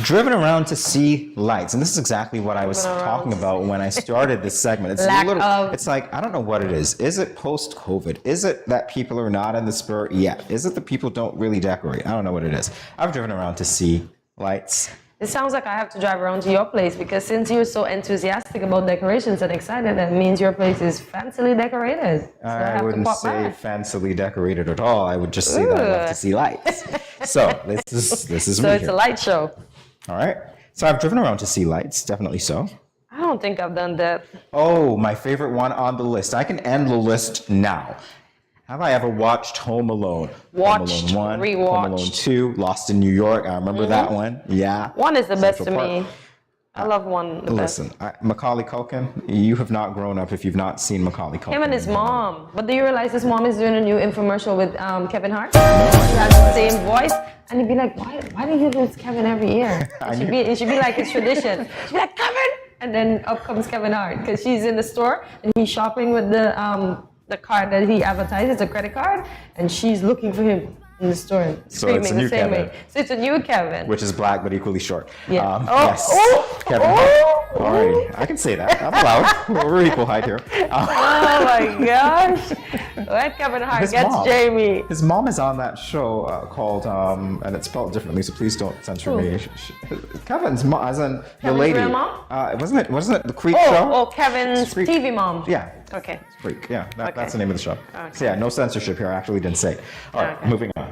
S2: Driven around to see lights, and this is exactly what I was talking about when I started this segment. It's it's like, I don't know what it is. Is it post-COVID? Is it that people are not in the spirit yet? Is it that people don't really decorate? I don't know what it is. I've driven around to see lights.
S3: It sounds like I have to drive around to your place, because since you're so enthusiastic about decorations and excited, that means your place is fancily decorated. So
S2: I wouldn't say fancily decorated at all. I would just say that I love to see lights. So this is
S3: So
S2: me
S3: it's
S2: here.
S3: a light show.
S2: All right. So I've driven around to see lights, definitely so.
S3: I don't think I've done that.
S2: Oh, my favorite one on the list. I can end the list now. Have I ever watched Home Alone?
S3: Watched,
S2: Home Alone 1,
S3: rewatched.
S2: Home Alone 2, Lost in New York. I remember that one. Yeah.
S3: One is the best to
S2: Central
S3: me.
S2: Park.
S3: I love one the best.
S2: Listen, Macaulay Culkin, you have not grown up if you've not seen Macaulay Culkin.
S3: Him and his mom. But do you realize his mom is doing a new infomercial with Kevin Hart? He has the same voice. And you'd be like, why do you use Kevin every year? It should be like his tradition. She'd be like, Kevin! And then up comes Kevin Hart, because she's in the store and he's shopping with the card that he advertises, the credit card, and she's looking for him in the store, screaming the same way. So it's a new Kevin.
S2: Which is black but equally short.
S3: Yeah.
S2: Yes. Kevin Hart. Alrighty, I can say that. I'm allowed. We're equal height here.
S3: Oh my gosh. Let Kevin Hart gets Jamie.
S2: His mom is on that show called, and it's spelled differently, so please don't censor me. Kevin's mom, as in the lady.
S3: Real mom?
S2: Wasn't it the Creek show?
S3: Oh, Kevin's
S2: Freak.
S3: TV mom.
S2: Yeah.
S3: Okay.
S2: Freak. Yeah, that's the name of the show.
S3: Okay.
S2: So yeah, no censorship here. I actually didn't say it. All right, moving on.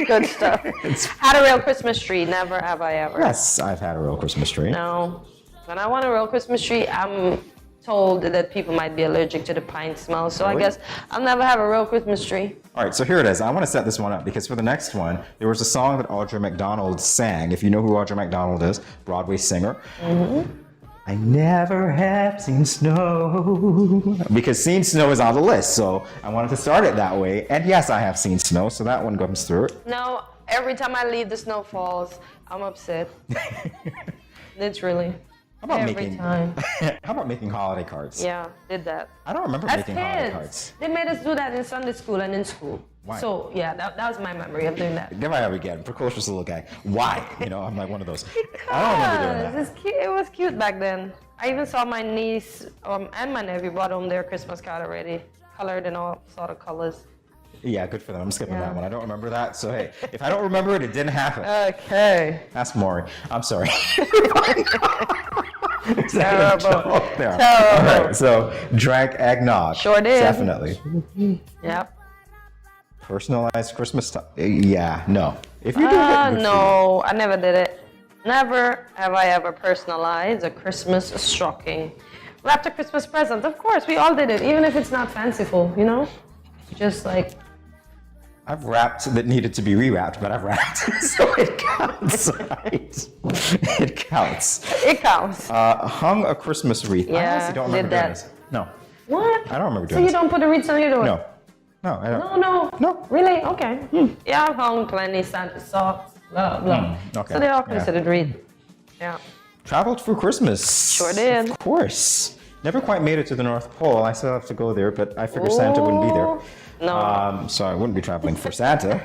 S3: Good stuff. Had a real Christmas tree. Never have I ever.
S2: Yes, I've had a real Christmas tree.
S3: No. When I want a real Christmas tree, I'm told that people might be allergic to the pine smell. So I guess I'll never have a real Christmas tree.
S2: All right, so here it is. I want to set this one up because for the next one, there was a song that Audra McDonald sang. If you know who Audra McDonald is, Broadway singer. I never have seen snow. Because seen snow is on the list, so I wanted to start it that way. And yes, I have seen snow, so that one comes through.
S3: No, every time I leave, the snow falls. I'm upset. Literally.
S2: How about
S3: every time.
S2: How about making holiday cards?
S3: Yeah, did that.
S2: I don't remember
S3: As
S2: making
S3: kids,
S2: holiday cards.
S3: They made us do that in Sunday school and in school.
S2: Why?
S3: So yeah, that was my memory of doing that.
S2: Give I ever again, precocious little guy. Why? You know, I'm like one of those. I don't remember doing that.
S3: It's cute. It was cute back then. I even saw my niece and my nephew brought home their Christmas card already, colored in all sort of colors.
S2: Yeah, good for them. I'm skipping that one. I don't remember that. So hey, if I don't remember it, it didn't happen.
S3: Okay.
S2: Ask Maury. I'm sorry.
S3: Terrible.
S2: There.
S3: Terrible.
S2: All right, so drank eggnog.
S3: Sure did.
S2: Definitely.
S3: Yep.
S2: Personalized Christmas stuff. Yeah, no. If you do it,
S3: no, I never did it. Never have I ever personalized a Christmas stocking. Wrapped a Christmas present. Of course, we all did it, even if it's not fanciful, you know? Just like...
S2: I've wrapped that needed to be rewrapped, but I've wrapped, so it counts, right? It counts.
S3: It counts.
S2: Hung a Christmas wreath. I honestly don't remember doing this. No.
S3: What?
S2: I don't remember
S3: So
S2: doing
S3: you
S2: this.
S3: don't put the wreaths on your door?
S2: No. No, I don't.
S3: No. Really? Okay. Yeah, I've hung plenty, Santa socks, blah, blah.
S2: Okay.
S3: So they all
S2: Yeah.
S3: considered wreath. Yeah.
S2: Traveled for Christmas.
S3: Sure did.
S2: Of course. Never quite made it to the North Pole. I still have to go there, but I figure Santa wouldn't be there.
S3: No.
S2: So I wouldn't be traveling for Santa.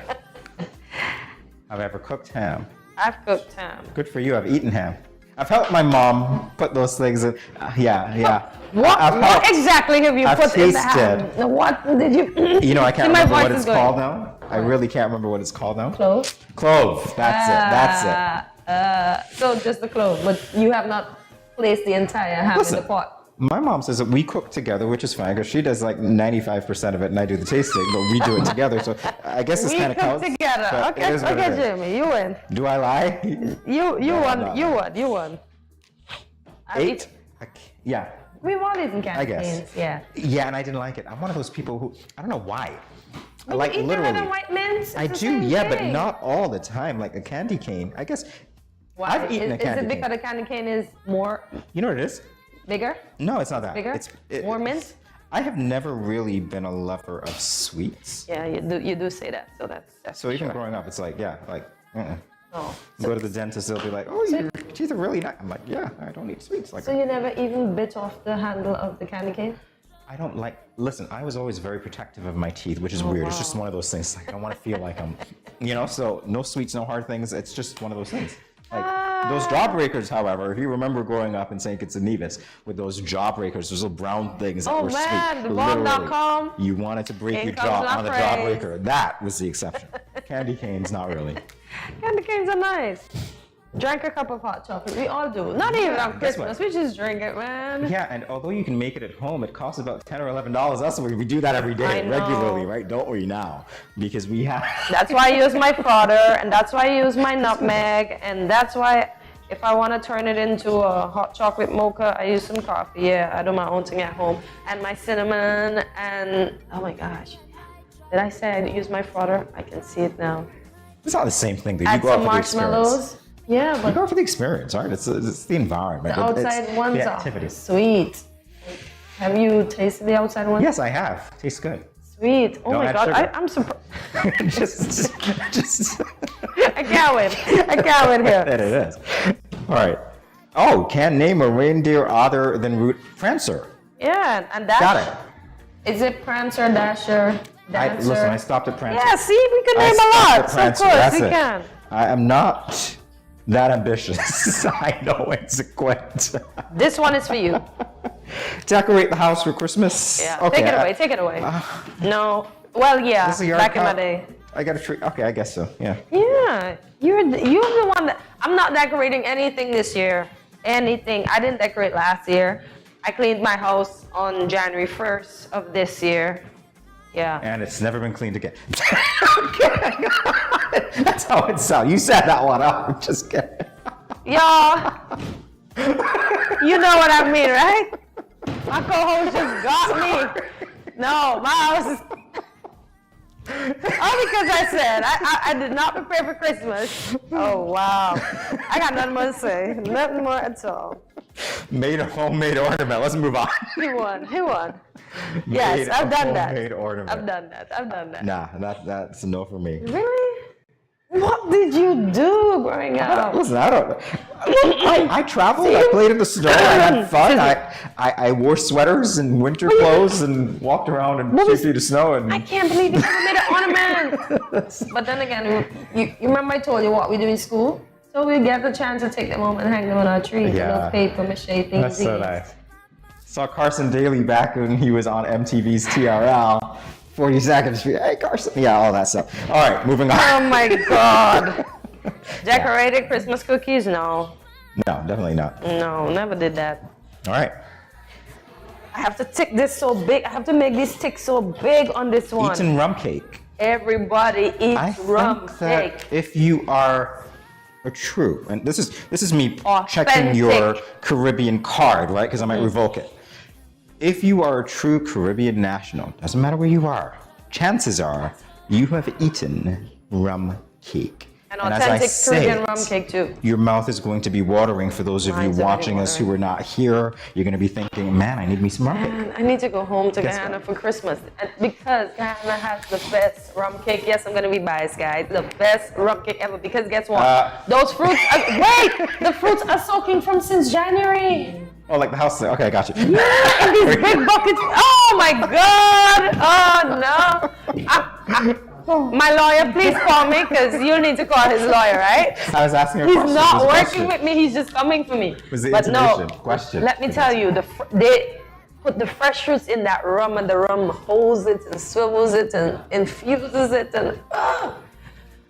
S2: Have I ever cooked ham?
S3: I've cooked ham.
S2: Good for you. I've eaten ham. I've helped my mom put those things in. Yeah.
S3: What exactly have you
S2: I've
S3: put in the
S2: tasted.
S3: ham? What did you...
S2: You know, I can't
S3: See, my
S2: remember
S3: voice
S2: what
S3: is
S2: it's
S3: going.
S2: called now. I really can't remember what it's called now.
S3: Clove?
S2: Clove. That's it.
S3: So just the clove, but you have not placed the entire ham in the pot.
S2: My mom says that we cook together, which is fine because she does like 95% of it and I do the tasting, but we do it together. So I guess this kind of counts.
S3: We cook together.
S2: but it is what it is.
S3: Jamie, you win.
S2: Do I lie?
S3: You won. You won.
S2: Eight? Yeah.
S3: We've all eaten candy
S2: I guess.
S3: canes. Yeah.
S2: Yeah, and I didn't like it. I'm one of those people who, I don't know why. I
S3: You
S2: like
S3: eat
S2: literally.
S3: the red and white mints?
S2: I
S3: It's the
S2: do,
S3: same
S2: yeah, but
S3: thing.
S2: not all the time. Like a candy cane. I guess
S3: Why?
S2: I've eaten a
S3: Is
S2: candy
S3: it because
S2: cane.
S3: the candy cane is more
S2: You know what it is?
S3: bigger?
S2: No, it's not that.
S3: Bigger?
S2: It's
S3: More mint?
S2: I have never really been a lover of sweets.
S3: Yeah, you do say that, so that's
S2: So even
S3: sure.
S2: growing up, it's like, yeah, like,
S3: Oh.
S2: Go to the dentist, they'll be like, oh, your teeth are really nice. I'm like, yeah, I don't eat sweets. Like,
S3: So you never even bit off the handle of the candy cane?
S2: I don't like, listen, I was always very protective of my teeth, which is weird. It's just one of those things. Like, I don't want to feel like I'm, so no sweets, no hard things. It's just one of those things. Like, those jawbreakers, however, if you remember growing up in St. Kitts and Nevis with those jawbreakers, those little brown things that were sweet.
S3: The bomb.com.
S2: Literally, you wanted to break your
S3: comes
S2: jaw
S3: my
S2: on the
S3: praise.
S2: jawbreaker. That was the exception. Candy canes, not really.
S3: Candy canes are nice. Drank a cup of hot chocolate. We all do. Not even on Christmas. We just drink it, man.
S2: Yeah, and although you can make it at home, it costs about $10 or $11. That's why we do that every day,
S3: I know.
S2: regularly, right? Don't we now? Because we have...
S3: That's why I use my fodder, and that's why I use my nutmeg, and that's why if I want to turn it into a hot chocolate mocha, I use some coffee. Yeah, I do my own thing at home. And my cinnamon, and oh my gosh. Did I say I use my fodder? I can see it now.
S2: It's not the same thing, though. You
S3: Add
S2: go out
S3: some
S2: for the experience.
S3: marshmallows. Yeah, but
S2: You go for the experience, right? It's the environment.
S3: the outside
S2: it's
S3: ones
S2: the
S3: are
S2: activity.
S3: sweet. Have you tasted the outside ones?
S2: Yes, I have. Tastes good.
S3: Sweet. Oh
S2: Don't
S3: my
S2: add
S3: God,
S2: sugar.
S3: I'm surprised.
S2: just
S3: I can't wait. I can't wait here.
S2: That it is. All right. Oh, can't name a reindeer other than Prancer.
S3: Yeah, and Dash.
S2: Got it.
S3: Is it Prancer, Dasher, Dancer?
S2: Listen, I stopped at Prancer.
S3: Yeah, see, we can
S2: I
S3: name a
S2: stopped
S3: lot.
S2: at
S3: So of
S2: Prancer.
S3: course
S2: That's
S3: we
S2: it.
S3: can.
S2: I am not that ambitious. I know when to quit.
S3: This one is for you.
S2: Decorate the house for Christmas.
S3: Yeah,
S2: Okay,
S3: take it away. Take it away. No. Well, yeah.
S2: This is your
S3: Back in my
S2: account?
S3: day.
S2: I got a tree. Okay, I guess so. Yeah.
S3: Yeah, you're the one that I'm not decorating anything this year. Anything. I didn't decorate last year. I cleaned my house on January 1st of this year. Yeah.
S2: And it's never been cleaned again. That's how it sounds. You said that one out. I'm just kidding.
S3: Y'all, you know what I mean, right? My co-host just got me. No, my house is... All because I said I did not prepare for Christmas. Oh, wow. I got nothing more to say. Nothing more at all.
S2: Made a homemade ornament. Let's move on.
S3: He won. He won. Yes,
S2: Made
S3: I've
S2: a
S3: done that.
S2: homemade ornament.
S3: I've done that. I've done that.
S2: Nah, that's a no for me.
S3: Really? What did you do growing up?
S2: Listen, I traveled. I played in the snow. I had fun. I wore sweaters and winter clothes and walked around in 2 feet of snow. And
S3: I can't believe you never made an ornament. But then again, you remember I told you what we do in school? So we get the chance to take them home and hang them on our tree.
S2: Yeah.
S3: Those paper mache things.
S2: That's so nice. Saw Carson Daly back when he was on MTV's TRL. 40 seconds. Hey, Carson. Yeah, all that stuff. All right, moving on.
S3: Oh my God. Decorated Christmas cookies? No.
S2: No, definitely not.
S3: No, never did that.
S2: All right.
S3: I have to tick this so big. I have to make this tick so big on this one.
S2: Eating rum cake.
S3: Everybody eats
S2: I
S3: rum
S2: think that
S3: cake.
S2: if you are a true, and this is me checking
S3: Authentic.
S2: your Caribbean card, right? Because I might revoke it. If you are a true Caribbean national, doesn't matter where you are, chances are you have eaten rum cake.
S3: An
S2: And as I
S3: authentic
S2: say
S3: Caribbean
S2: it,
S3: rum cake too.
S2: your mouth is going to be watering. For those of you
S3: Mine's already
S2: watching us who are not here, you're going to be thinking, man, I need me some rum cake.
S3: Man, I need to go home to
S2: Guess
S3: Guyana for Christmas. And because Guyana has the best rum cake. Yes, I'm going to be biased, guys. The best rum cake ever. Because guess what? Those fruits, the fruits are soaking from since January.
S2: Oh, like the house. Okay, I got you.
S3: Yeah, in these big buckets. Oh my God. Oh no. My lawyer, please call me because you need to call his lawyer, right?
S2: I was asking a
S3: He's
S2: question.
S3: not
S2: It was a
S3: working
S2: question.
S3: with me. He's just coming for me.
S2: Was the
S3: But no,
S2: intonation. Question.
S3: let me tell you, they put the fresh fruits in that rum, and the rum holds it and swivels it and infuses it, and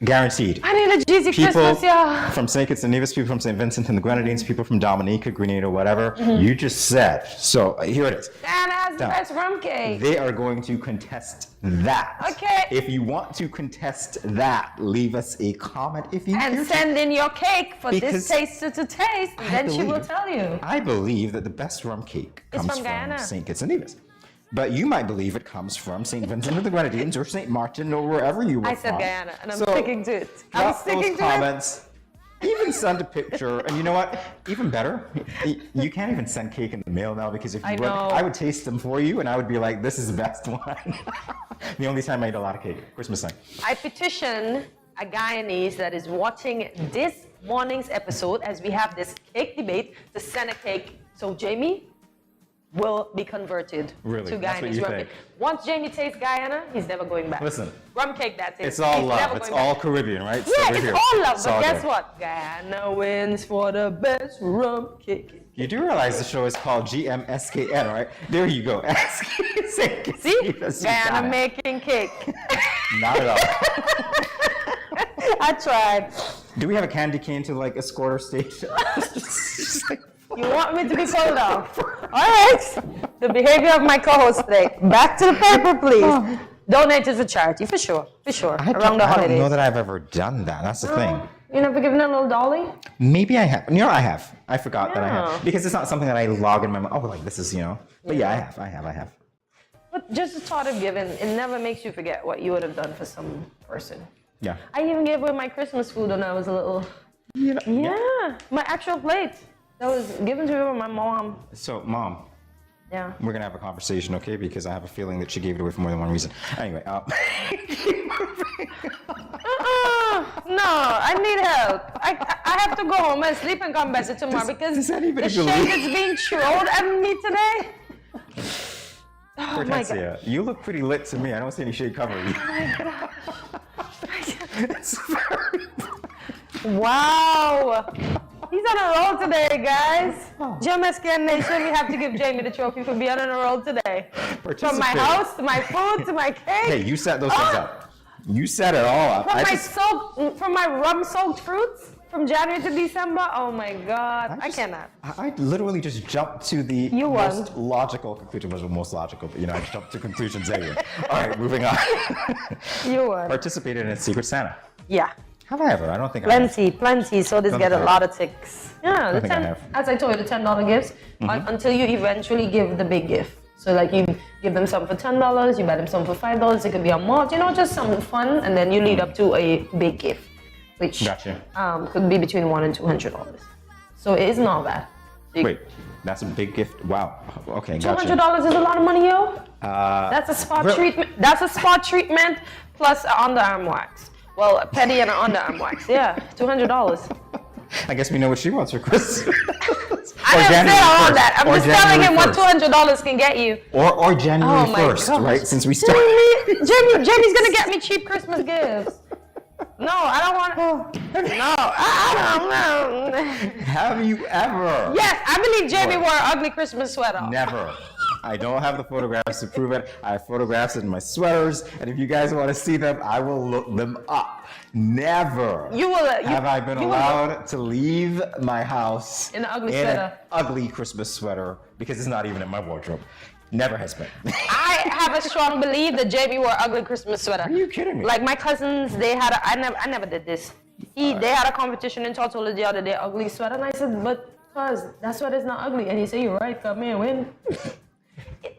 S2: Guaranteed.
S3: I need a cheesy
S2: People
S3: Christmas, yeah.
S2: from St. Kitts and Nevis, people from St. Vincent and the Grenadines, people from Dominica, Grenada, whatever.
S3: Mhm.
S2: You just said. So here it is.
S3: That has the
S2: Now,
S3: best rum cake.
S2: They are going to contest that.
S3: Okay.
S2: If you want to contest that, leave us a comment if you
S3: And
S2: care to.
S3: send in your cake for
S2: Because
S3: this taster to taste, and then she will
S2: believe-
S3: tell you.
S2: I believe that the best rum cake
S3: It's
S2: comes
S3: from Guyana.
S2: St. Kitts and Nevis. But you might believe it comes from St. Vincent of the Grenadines or St. Martin or wherever you were
S3: I
S2: from.
S3: said Guyana, and I'm
S2: So,
S3: sticking to it. I'm
S2: drop
S3: sticking
S2: those
S3: to it.
S2: comments. Even send a picture, and you know what? Even better, you can't even send cake in the mail now because if you would, I would taste them for you, and I would be like, "This is the best one." The only time I ate a lot of cake, Christmas time.
S3: I petition a Guyanese that is watching this morning's episode as we have this cake debate to send a cake. So Jamie will be converted
S2: Really?
S3: to
S2: That's what
S3: Guyanese
S2: you
S3: rum
S2: think?
S3: cake. Once Jamie tastes Guyana, he's never going back.
S2: Listen.
S3: Rum cake, that's it.
S2: It's all
S3: He's
S2: love.
S3: never
S2: It's
S3: going
S2: all
S3: back.
S2: Caribbean, right?
S3: Yeah,
S2: we're
S3: it's
S2: here.
S3: all love,
S2: It's
S3: but
S2: all
S3: guess
S2: good.
S3: what? Guyana wins for the best rum cake.
S2: You do realize the show is called GMSKN, right? There you go.
S3: See? Guyana making cake.
S2: Not at all.
S3: I tried.
S2: Do we have a candy cane to like escort our stage?
S3: You want me to be pulled off? All right. The behavior of my co-host today. Back to the paper, please. Donate to the charity, for sure. For sure. Around the
S2: I
S3: holidays.
S2: don't know that I've ever done that. That's the thing.
S3: You never given a little dolly?
S2: Maybe I have. You know, I have. I forgot that I
S3: Yeah.
S2: have. Because it's not something that I log in my mind. Oh, like this is, you know. But yeah, I have.
S3: But just the thought of giving, it never makes you forget what you would have done for some person.
S2: Yeah.
S3: I even gave away my Christmas food when I was a little. Yeah. My actual plate. That was given to me by my mom.
S2: So, Mom,
S3: Yeah.
S2: we're going to have a conversation, okay? Because I have a feeling that she gave it away for more than one reason. Anyway,
S3: No, I need help. I have to go home and sleep and come better tomorrow because the shade is being thrown at me today. Oh my God.
S2: Hortensia, you look pretty lit to me. I don't see any shade covering you.
S3: Oh my God. Wow. He's on a roll today, guys. GMSKN Nation, we have to give Jamie the trophy for being on a roll today. From my house to my food to my cake.
S2: Hey, you set those things up. You set it all up.
S3: From my rum-soaked fruits from January to December. Oh my God, I cannot.
S2: I literally just jumped to the most logical conclusion. Was the most logical, but you know, I jumped to conclusions anyway. All right, moving on.
S3: You won.
S2: Participated in Secret Santa.
S3: Yeah.
S2: Have I ever? I don't think I have.
S3: Plenty. So this
S2: Don't
S3: get a
S2: think I
S3: lot
S2: have.
S3: of ticks. Yeah,
S2: I think I have.
S3: as I told you, the $10 gifts until you eventually give the big gift. So like you give them some for $10, you buy them some for $5. It could be a malt, you know, just something fun, and then you lead up to a big gift, which could be between $100 and $200. So it isn't all bad.
S2: Wait, that's a big gift. Wow. Okay, gotcha.
S3: $200 is a lot of money, yo. That's a spot treatment. That's a spot treatment plus an underarm wax. Well, a pedi and an underarm wax. Yeah, $200.
S2: I guess we know what she wants for Christmas.
S3: I didn't say all that. I'm just telling him what $200 can get you.
S2: Or January 1st, right? Since we started.
S3: Jamie's gonna get me cheap Christmas gifts. No, I don't want. No, I don't know.
S2: Have you ever?
S3: Yes, I believe Jamie wore an ugly Christmas sweater.
S2: Never. I don't have the photographs to prove it. I have photographs in my sweaters, and if you guys want to see them, I will look them up. Never have I been allowed to leave my house
S3: in an ugly
S2: an
S3: sweater.
S2: ugly Christmas sweater because it's not even in my wardrobe. Never has been.
S3: I have a strong belief that Jamie wore an ugly Christmas sweater. Are
S2: you kidding me?
S3: Like my cousins, they had I never did this. They had a competition in Tortola the other day, ugly sweater, and I said, but cuz that sweater's not ugly. And he said, you're right, come here, win.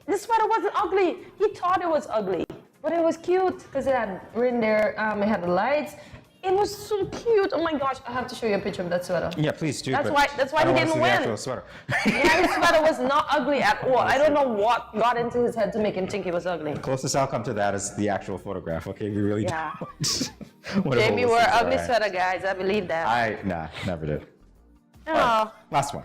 S3: The sweater wasn't ugly. He thought it was ugly, but it was cute because it had reindeer, it had the lights. It was so cute. Oh my gosh, I have to show you a picture of that sweater.
S2: Yeah, please do.
S3: That's
S2: but
S3: why
S2: I don't
S3: he
S2: wanna
S3: didn't
S2: see
S3: win.
S2: the actual sweater.
S3: Yeah, his sweater was not ugly at all. I don't know what got into his head to make him think it was ugly.
S2: Closest I'll come to that is the actual photograph. Okay, we really
S3: Yeah.
S2: don't. What a
S3: Jamie
S2: whole
S3: wore
S2: list
S3: an
S2: is
S3: ugly
S2: alright.
S3: sweater, guys. I believe that.
S2: Nah, never did.
S3: Oh.
S2: Last one.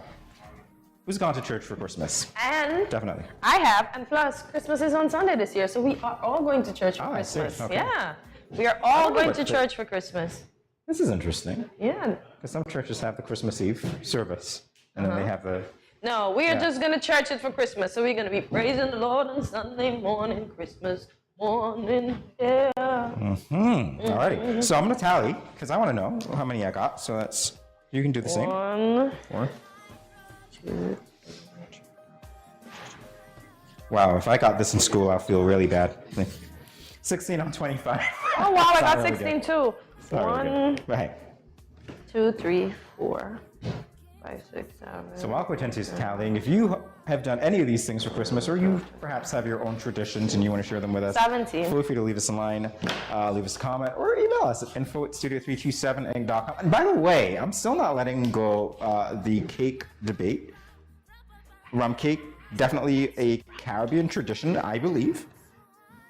S2: Who's gone to church for Christmas?
S3: And
S2: Definitely.
S3: I have, and plus, Christmas is on Sunday this year, so we are all going to church for
S2: I see.
S3: Christmas.
S2: Okay.
S3: Yeah, we are all
S2: don't know
S3: going
S2: what
S3: to
S2: the-
S3: church for Christmas.
S2: This is interesting.
S3: Yeah.
S2: Because some churches have the Christmas Eve service, and then they have the.
S3: No, we are
S2: Yeah.
S3: just going to church it for Christmas, so we're going to be praising the Lord on Sunday morning, Christmas morning. Yeah.
S2: Alrighty. So I'm gonna tally because I want to know how many I got. So that's you can do the same.
S3: 1,
S2: 4,
S3: 2.
S2: Wow, if I got this in school, I'll feel really bad. 16 on 25.
S3: Oh wow, I
S2: It's not
S3: got
S2: really
S3: 16
S2: good.
S3: too.
S2: It's not really
S3: 1,
S2: good. But hey,
S3: 2, 3, 4, 5, 6, 7.
S2: So while Hortensia is tallying, if you have done any of these things for Christmas, or you perhaps have your own traditions and you want to share them with us,
S3: 17.
S2: feel free to leave us a line, leave us a comment, or email us at info@studio327ing.com. And by the way, I'm still not letting go the cake debate. Rum cake, definitely a Caribbean tradition, I believe.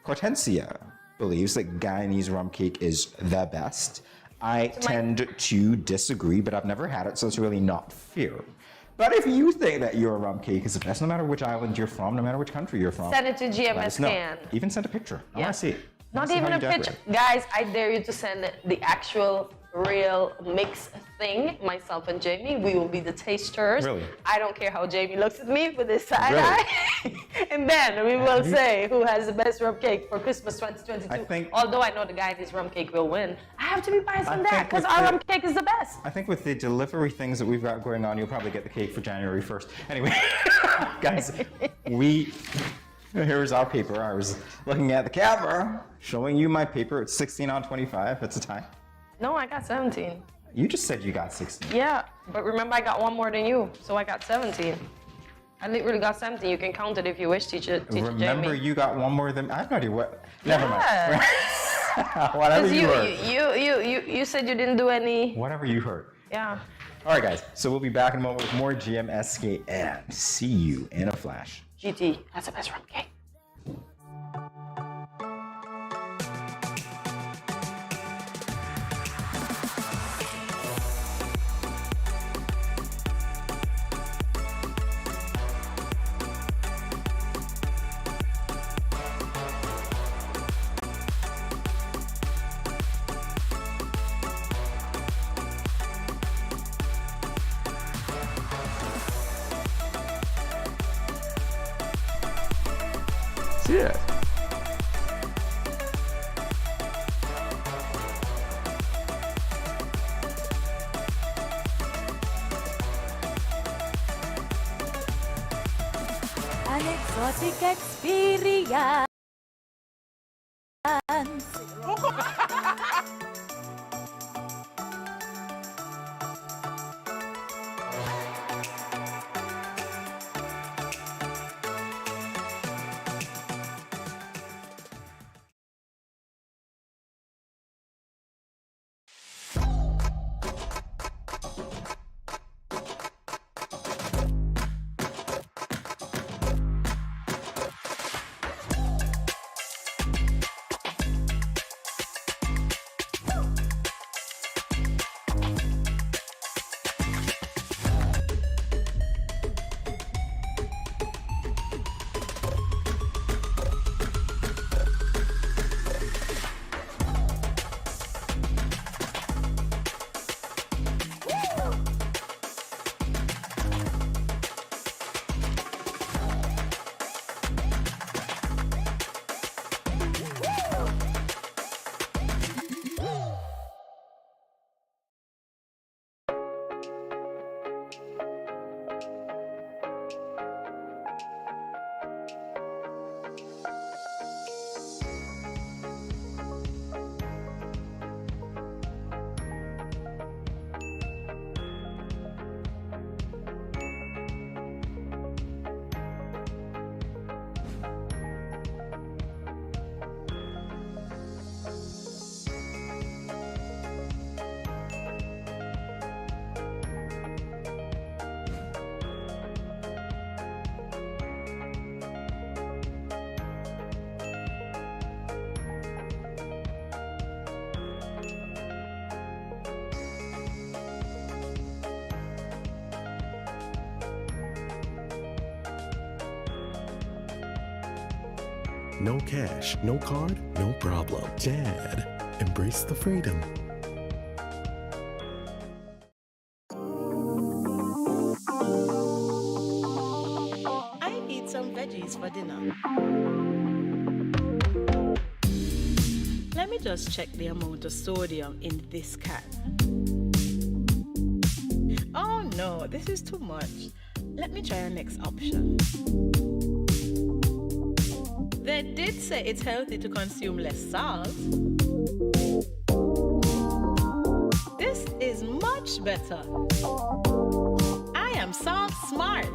S2: Hortensia believes that Guyanese rum cake is the best. I tend to disagree, but I've never had it, so it's really not fair. But if you think that your rum cake is the best, no matter which island you're from, no matter which country you're from,
S3: send it to
S2: let us know.
S3: GMSKN.
S2: Even send a picture. I want to see it. I
S3: Not
S2: wanna see
S3: even
S2: how
S3: a
S2: you
S3: picture.
S2: decorate.
S3: Guys, I dare you to send the actual real mix thing. Myself and Jamie, we will be the tasters.
S2: Really?
S3: I don't care how Jamie looks at me with his side
S2: Really?
S3: eye. And then we will say who has the best rum cake for Christmas 2022. Although I know the guy in his rum cake will win. I have to be biased on that because our rum cake is the best.
S2: I think with the delivery things that we've got going on, you'll probably get the cake for January 1st. Anyway, guys, here's our paper. I was looking at the camera, showing you my paper. It's 16 on 25. It's a tie.
S3: No, I got 17.
S2: You just said you got 16.
S3: Yeah, but remember I got one more than you, so I got 17. I literally got 17. You can count it if you wish, teacher
S2: Remember,
S3: Jamie.
S2: you got one more than I have no idea what. Never mind.
S3: Yeah.
S2: Whatever
S3: 'Cause
S2: you heard.
S3: you said you didn't do any.
S2: Whatever you heard.
S3: Yeah.
S2: All right, guys. So we'll be back in a moment with more GMSK and see you in a flash.
S3: GT, that's the best rum cake.
S2: Yeah.
S8: An exotic experience.
S13: No cash, no card, no problem. Dad, embrace the freedom.
S21: I eat some veggies for dinner. Let me just check the amount of sodium in this can. Oh no, this is too much. Let me try a next option. They did say it's healthy to consume less salt. This is much better.
S8: them soft smart.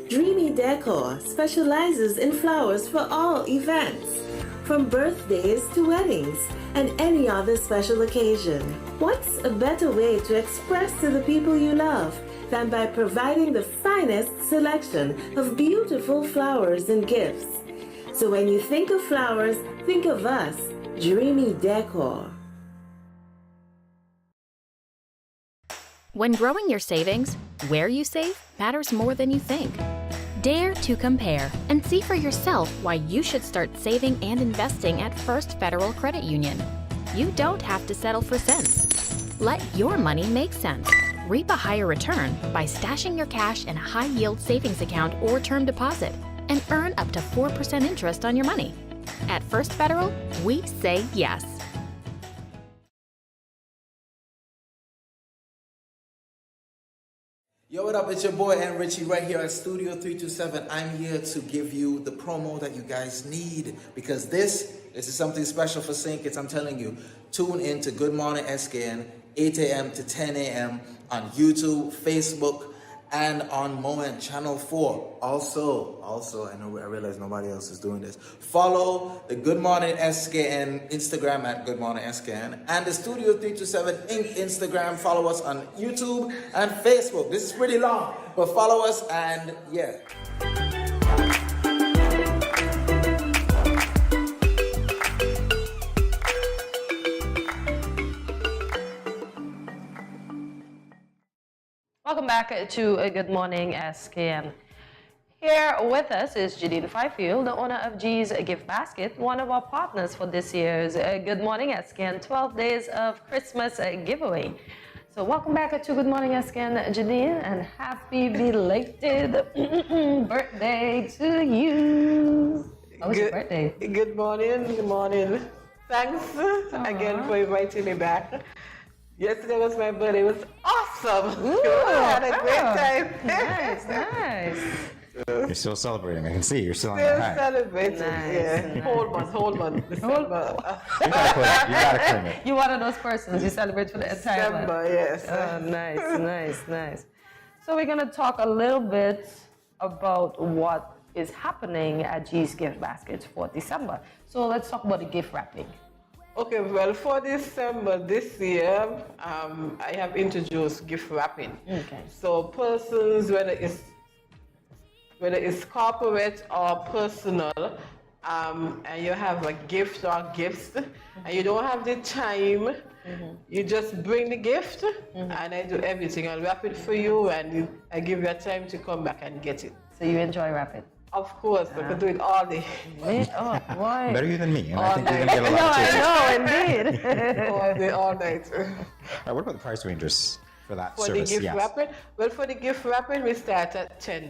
S10: Dreamy Decor specializes in flowers for all events, from birthdays to weddings and any other special occasion. What's a better way to express to the people you love than by providing the finest selection of beautiful flowers and gifts? So when you think of flowers, think of us, Dreamy Decor.
S9: When growing your savings, where you save matters more than you think. Dare to compare and see for yourself why you should start saving and investing at First Federal Credit Union. You don't have to settle for cents. Let your money make sense. Reap a higher return by stashing your cash in a high-yield savings account or term deposit and earn up to 4% interest on your money. At First Federal, we say yes.
S24: Yo, what up? It's your boy and Richie right here at Studio 327. I'm here to give you the promo that you guys need because this is something special for St. Kitts. I'm telling you, tune in to Good Morning SKN, 8 a.m. to 10 a.m. on YouTube, Facebook, and on Moment Channel 4. Also, I realize nobody else is doing this. Follow the Good Morning SKN Instagram at Good Morning SKN and the Studio 327 Inc. Instagram. Follow us on YouTube and Facebook. This is pretty long, but follow us and yeah.
S3: Welcome back to Good Morning SKN. Here with us is Janine Fifield, the owner of G's Gift Basket, one of our partners for this year's Good Morning SKN 12 Days of Christmas giveaway. So welcome back to Good Morning SKN, Janine, and happy belated birthday to you. How was your birthday?
S11: Good morning. Thanks again for inviting me back. Yesterday was my birthday. It was awesome. I had a great time. Nice.
S2: You're still celebrating. I can see you're still on
S11: Still
S2: the high.
S11: celebrating. Yeah. Hold on. December.
S2: You gotta claim it.
S3: You're one of those persons. You celebrate for the entire month.
S11: December, yes.
S3: Oh, nice. So we're gonna talk a little bit about what is happening at G's Gift Baskets for December. So let's talk about the gift wrapping.
S11: Okay, well, for December this year, I have introduced gift wrapping.
S3: Okay.
S11: So persons, whether it's corporate or personal, and you have a gift or gifts, and you don't have the time, you just bring the gift, and I do everything. I'll wrap it for you, and I give you a time to come back and get it.
S3: So you enjoy wrapping?
S11: Of course, I could do it all day.
S3: Oh, why?
S2: Better you than me, and I think you're gonna get a lot of tips.
S3: I know, indeed.
S11: All day, all night.
S2: All right, what about the price ranges for that
S11: For
S2: service?
S11: the gift wrapping? Well, for the gift wrapping, we start at $10.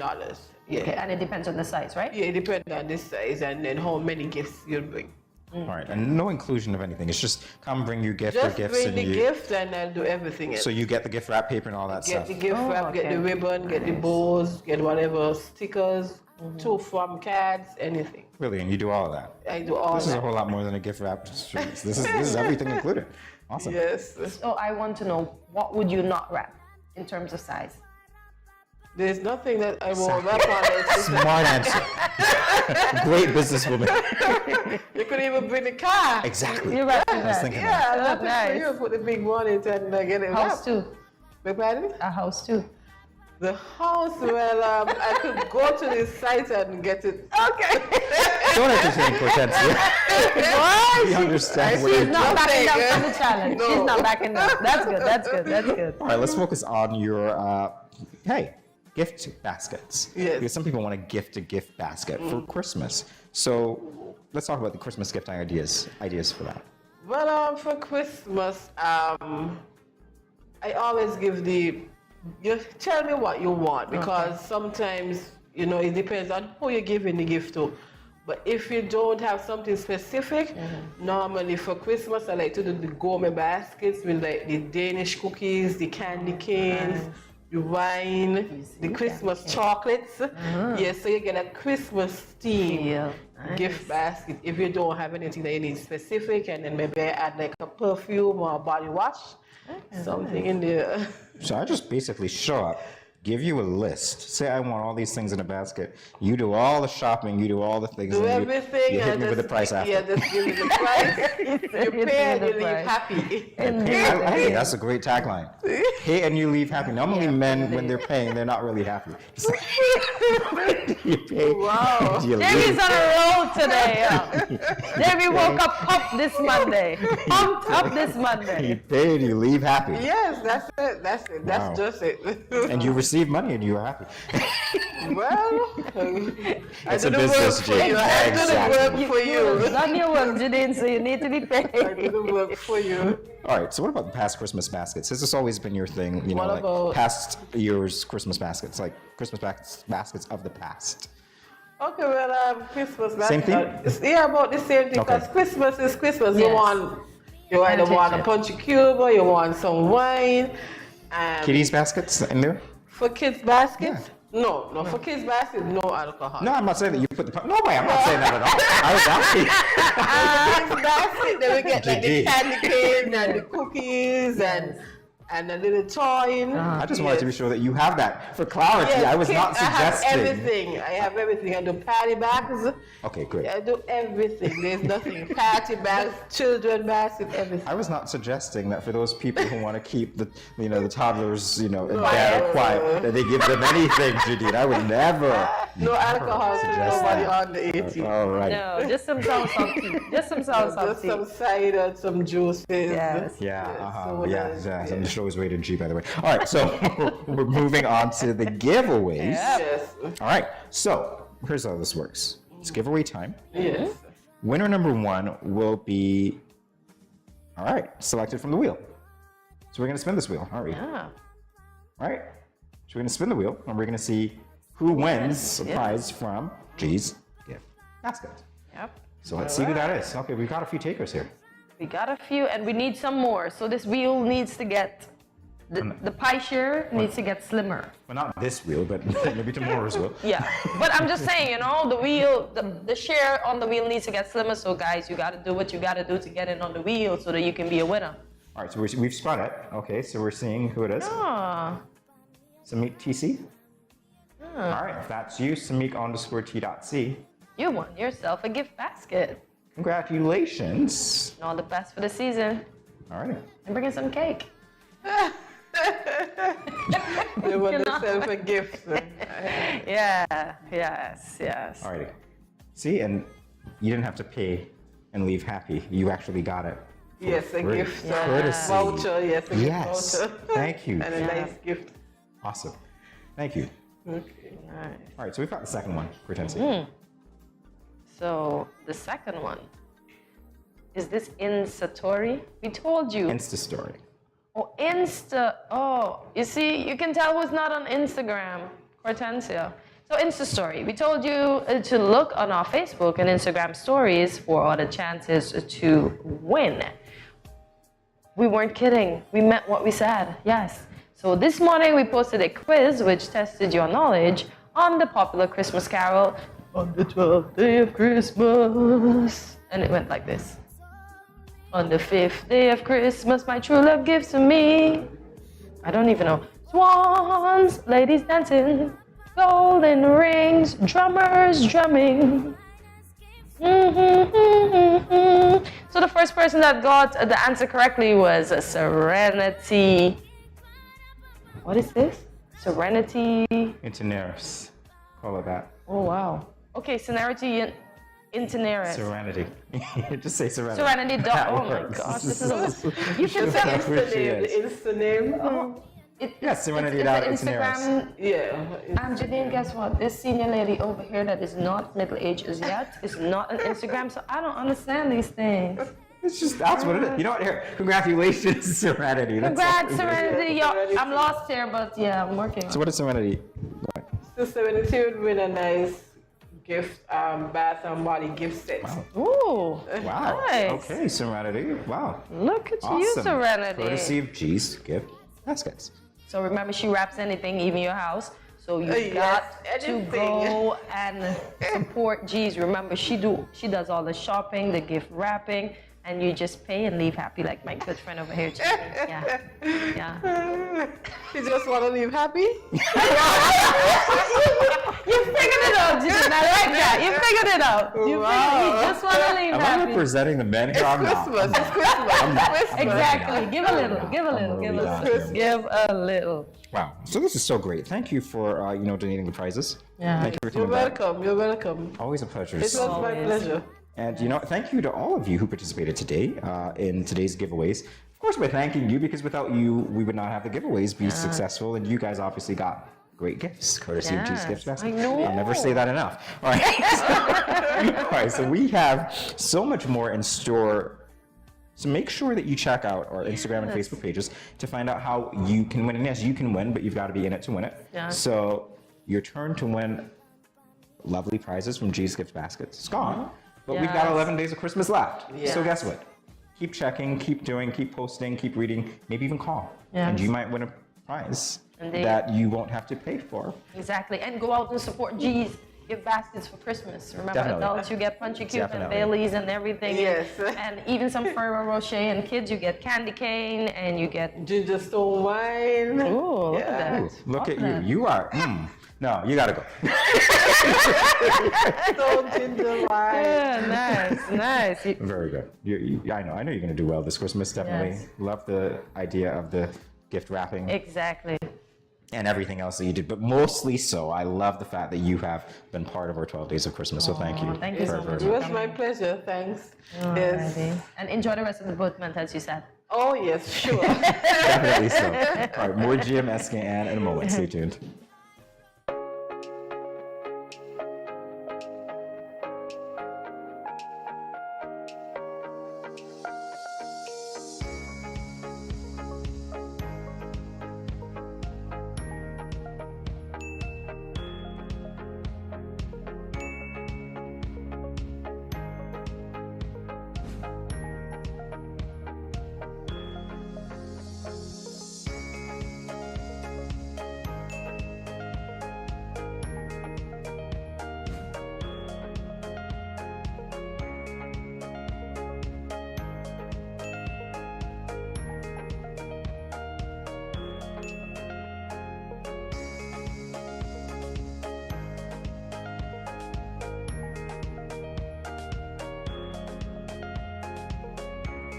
S11: Yeah.
S3: Okay, and it depends on the size, right?
S11: Yeah, it depends on the size and then how many gifts you bring.
S2: All right, and no inclusion of anything. It's just come bring your gift or
S11: Just
S2: gifts,
S11: bring the gift and I'll do everything else.
S2: So you get the gift wrap paper and all that
S11: Get
S2: stuff.
S11: the gift wrap, get the ribbon, get the bows, get whatever stickers, to from cards, anything.
S2: Really, and you do all of that.
S11: I do all
S2: This is
S11: that.
S2: a whole lot more than a gift wrap. This is everything included. Awesome.
S11: Yes.
S3: So I want to know, what would you not wrap in terms of size?
S11: There's nothing that I won't wrap on it.
S2: Smart answer. Great businesswoman.
S11: You could even bring the car.
S2: Exactly.
S3: You're right.
S2: I was thinking
S11: Yeah,
S2: that.
S11: that's
S3: Nice.
S11: for you. Put the big one in it and get it
S3: House
S11: wrapped.
S3: too.
S11: Beg pardon?
S3: A house too.
S11: The house, well, I could go to the site and get it. Okay.
S2: Don't entertain Cortensia. We understand what
S3: She's
S2: you're
S3: not
S2: doing.
S3: backing down from the challenge.
S11: No.
S3: She's not backing down. That's good.
S2: All right, let's focus on your, gift baskets.
S11: Yes.
S2: Because some people want to gift a gift basket for Christmas. So let's talk about the Christmas gift ideas for that.
S11: Well, for Christmas, I always give you tell me what you want because sometimes, it depends on who you're giving the gift to. But if you don't have something specific, normally for Christmas, I like to do the gourmet baskets with like the Danish cookies, the candy canes, wine, the Christmas chocolates. Yes, so you get a Christmas theme gift basket if you don't have anything that you need specific, and then maybe add like a perfume or a body wash, something in there.
S2: So I just basically show up, give you a list, say I want all these things in a basket. You do all the shopping, you do all the things.
S11: Do
S2: and
S11: everything.
S2: You hit me with the price after.
S11: Yeah, just give you the price. You pay and you leave happy.
S2: I think that's a great tagline. Pay and you leave happy. Normally men, when they're paying, they're not really happy. It's like, you pay,
S3: Wow.
S2: you
S3: Jamie's
S2: leave.
S3: on a roll today. Jamie woke up pumped this Monday. Pumped up this Monday.
S2: You pay and you leave happy.
S11: Yes, that's it. That's it. That's
S2: Wow.
S11: just it.
S2: And you receive money and you are happy.
S11: Well,
S2: It's
S11: I
S2: a
S11: do the
S2: business,
S11: work for you.
S2: Jane.
S11: I do the
S2: Exactly.
S11: work for you.
S3: You've done your work, Jadine, so you need to be paid.
S11: I do the work for you.
S2: All right, so what about the past Christmas baskets? Has this always been your thing? You know,
S11: What
S2: like
S11: about-
S2: past year's Christmas baskets, like Christmas baskets of the past.
S11: Okay, well, Christmas.
S2: Same thing?
S11: Yeah, about the same thing.
S2: Okay.
S11: Because Christmas is Christmas.
S3: Yes.
S11: You either
S3: Can't
S11: want
S3: take
S11: a
S3: it.
S11: punchy cube or you want some wine.
S2: Kitties baskets in there?
S11: For kids baskets? No, for kids baskets, no alcohol.
S2: No, I'm not saying that you put the. No way, I'm not saying that at all. I was asking.
S11: Kids basket, then we get like the
S2: GG.
S11: candy cane and the cookies and a little toy.
S2: I just wanted to be sure that you have that for clarity.
S11: Yes,
S2: I was not
S11: kids, I have
S2: suggesting.
S11: everything. I have everything. I do party bags.
S2: Okay, great.
S11: I do everything. There's nothing. Party bags, children basket, everything.
S2: I was not suggesting that for those people who want to keep the, the toddlers, in bed or quiet, that they give them anything, Jadine. I would never.
S11: No alcohol to
S2: suggest
S11: nobody
S2: that.
S11: under 18.
S2: All right.
S3: No, just some salsa tea. Just some salsa
S11: Just
S3: tea.
S11: some cider, some juices.
S3: Yes.
S2: Yeah, yeah. And the show is rated G, by the way. All right, so we're moving on to the giveaways.
S11: Yes.
S2: All right, so here's how this works. It's giveaway time.
S11: Yes.
S2: Winner number 1 will be, all right, selected from the wheel. So we're going to spin this wheel, aren't we?
S3: Yeah.
S2: All right, so we're going to spin the wheel, and we're going to see who wins a prize from G's gift basket.
S3: Yep.
S2: So let's see who that is. Okay, we've got a few takers here.
S3: We got a few, and we need some more. So this wheel needs to get, the pie share needs to get slimmer.
S2: Well, not this wheel, but maybe tomorrow's wheel.
S3: Yeah, but I'm just saying, the wheel, the share on the wheel needs to get slimmer. So guys, you got to do what you got to do to get in on the wheel so that you can be a winner.
S2: All right, so we've spun it. Okay, so we're seeing who it is.
S3: Ah.
S2: Samik TC. All right, if that's you, Samik_T.C.
S3: You won yourself a gift basket.
S2: Congratulations.
S3: And all the best for the season.
S2: All right.
S3: And bring in some cake.
S11: They want themselves a gift.
S3: Yeah, yes.
S2: All right. See, and you didn't have to pay and leave happy. You actually got it.
S11: Yes, a
S2: Free.
S11: gift.
S2: Courtesy.
S11: Voucher, yes, a
S2: Yes.
S11: gift voucher.
S2: Thank you.
S11: And a nice gift.
S2: Awesome. Thank you.
S11: Okay.
S2: All right, so we've got the second one for Tennessee.
S3: So the second one, is this Instastory? We told you.
S2: Insta story.
S3: Oh, you see, you can tell who's not on Instagram, Hortensia. So Instastory, we told you to look on our Facebook and Instagram stories for all the chances to win. We weren't kidding. We meant what we said, yes. So this morning we posted a quiz which tested your knowledge on the popular Christmas carol, On the 12th day of Christmas. And it went like this. On the 5th day of Christmas, my true love gives to me. I don't even know. Swans, ladies dancing, golden rings, drummers drumming. So the first person that got the answer correctly was Serenity. What is this? Serenity.
S2: Itinerus. Call it that.
S3: Oh, wow. Okay, Serenity Itinerant.
S2: Serenity. Just say serenity.
S3: Serenity.
S2: That
S3: Oh my
S2: works.
S3: gosh, this is a. You can
S2: That's
S3: say
S2: who she is.
S11: The Insta name.
S2: Yes, Serenity
S3: it's
S2: Itinerus.
S3: Instagram.
S11: Yeah.
S3: And Jadine, guess what? This senior lady over here that is not middle aged as yet is not on Instagram, so I don't understand these things.
S2: It's just, that's what it is. You know what? Here, congratulations, Serenity. That's all.
S3: Congrats, Serenity. Yo, I'm lost here, but yeah, I'm working on
S2: So what is Serenity?
S11: So Serenity would win a nice gift, bath and body gift set.
S3: Ooh.
S2: Wow.
S3: Nice.
S2: Okay, Serenity. Wow.
S3: Look at you,
S2: Awesome.
S3: Serenity.
S2: Courtesy of G's gift baskets.
S3: So remember, she wraps anything, even your house. So you got to go and support G's. Remember, she does all the shopping, the gift wrapping, and you just pay and leave happy, like my good friend over here. Yeah.
S11: You just want to leave happy?
S3: You figured it out, G's. I like that. You figured it out. You just want to leave
S2: Am
S3: happy.
S2: I representing the men here? I'm not.
S11: It's Christmas.
S3: Exactly. Give a little. Give a little. Give a little.
S2: Wow. So this is so great. Thank you for donating the prizes.
S3: Yeah.
S2: Thank you for
S11: You're
S2: coming back.
S11: welcome. You're welcome.
S2: Always a pleasure.
S11: It was my pleasure.
S2: And thank you to all of you who participated today in today's giveaways. Of course, we're thanking you because without you, we would not have the giveaways be successful. And you guys obviously got great gifts, courtesy of G's Gifts Basket.
S3: I know.
S2: I'll never say that enough. All right. All right. So we have so much more in store. So make sure that you check out our Instagram and Facebook pages to find out how you can win. And yes, you can win, but you've got to be in it to win it.
S3: Yeah.
S2: So your turn to win lovely prizes from G's Gift Baskets is gone. But we've got 11 days of Christmas left.
S3: Yes.
S2: So guess what? Keep checking, keep doing, keep posting, keep reading, maybe even call.
S3: Yes.
S2: And you might win a prize
S3: Indeed.
S2: that you won't have to pay for.
S3: Exactly. And go out and support G's Gift Baskets for Christmas. Remember,
S2: Definitely.
S3: adults, you get Punchy Cube and
S2: Definitely.
S3: Baileys and everything.
S11: Yes.
S3: And even some Ferrero Rocher. And kids, you get candy cane and you get
S11: ginger stone wine.
S3: Ooh, look at that.
S2: Ooh, look at you. You are. No, you gotta go.
S11: Stone ginger wine.
S3: Yeah, nice.
S2: Very good. I know you're gonna do well this Christmas. Definitely.
S3: Yes.
S2: Love the idea of the gift wrapping.
S3: Exactly.
S2: And everything else that you did, but mostly so, I love the fact that you have been part of our 12 days of Christmas. So thank you.
S3: Thank you so much.
S11: It was my pleasure. Thanks. Yes.
S3: And enjoy the rest of the boat month, as you said.
S11: Oh yes, sure.
S2: Definitely so. All right, more GM SKN in a moment. Stay tuned.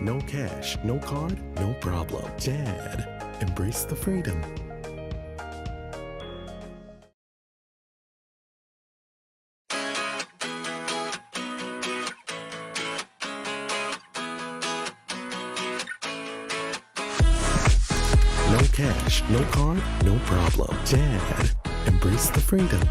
S13: No cash, no card, no problem. Dad, embrace the freedom. No cash, no card, no problem. Dad, embrace the freedom.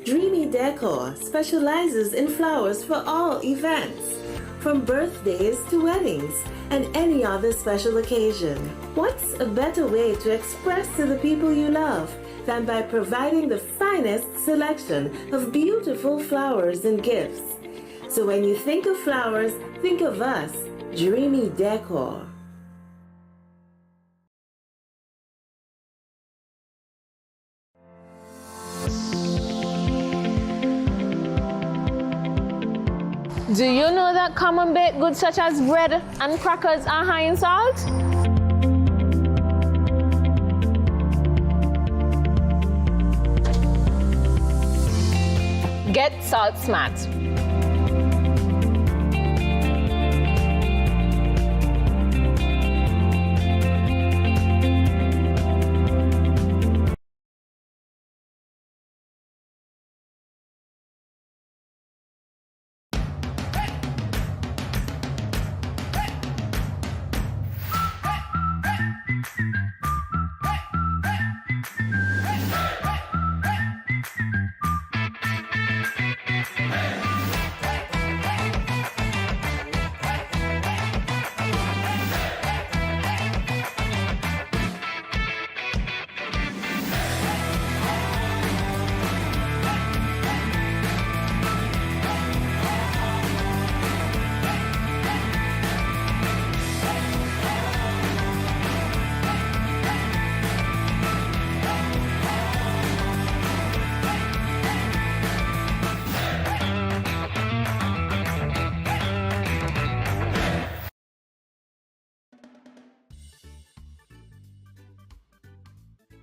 S12: Dreamy Decor specializes in flowers for all events, from birthdays to weddings and any other special occasion. What's a better way to express to the people you love than by providing the finest selection of beautiful flowers and gifts? So when you think of flowers, think of us, Dreamy Decor.
S14: Do you know that common baked goods such as bread and crackers are high in salt? Get salt smart.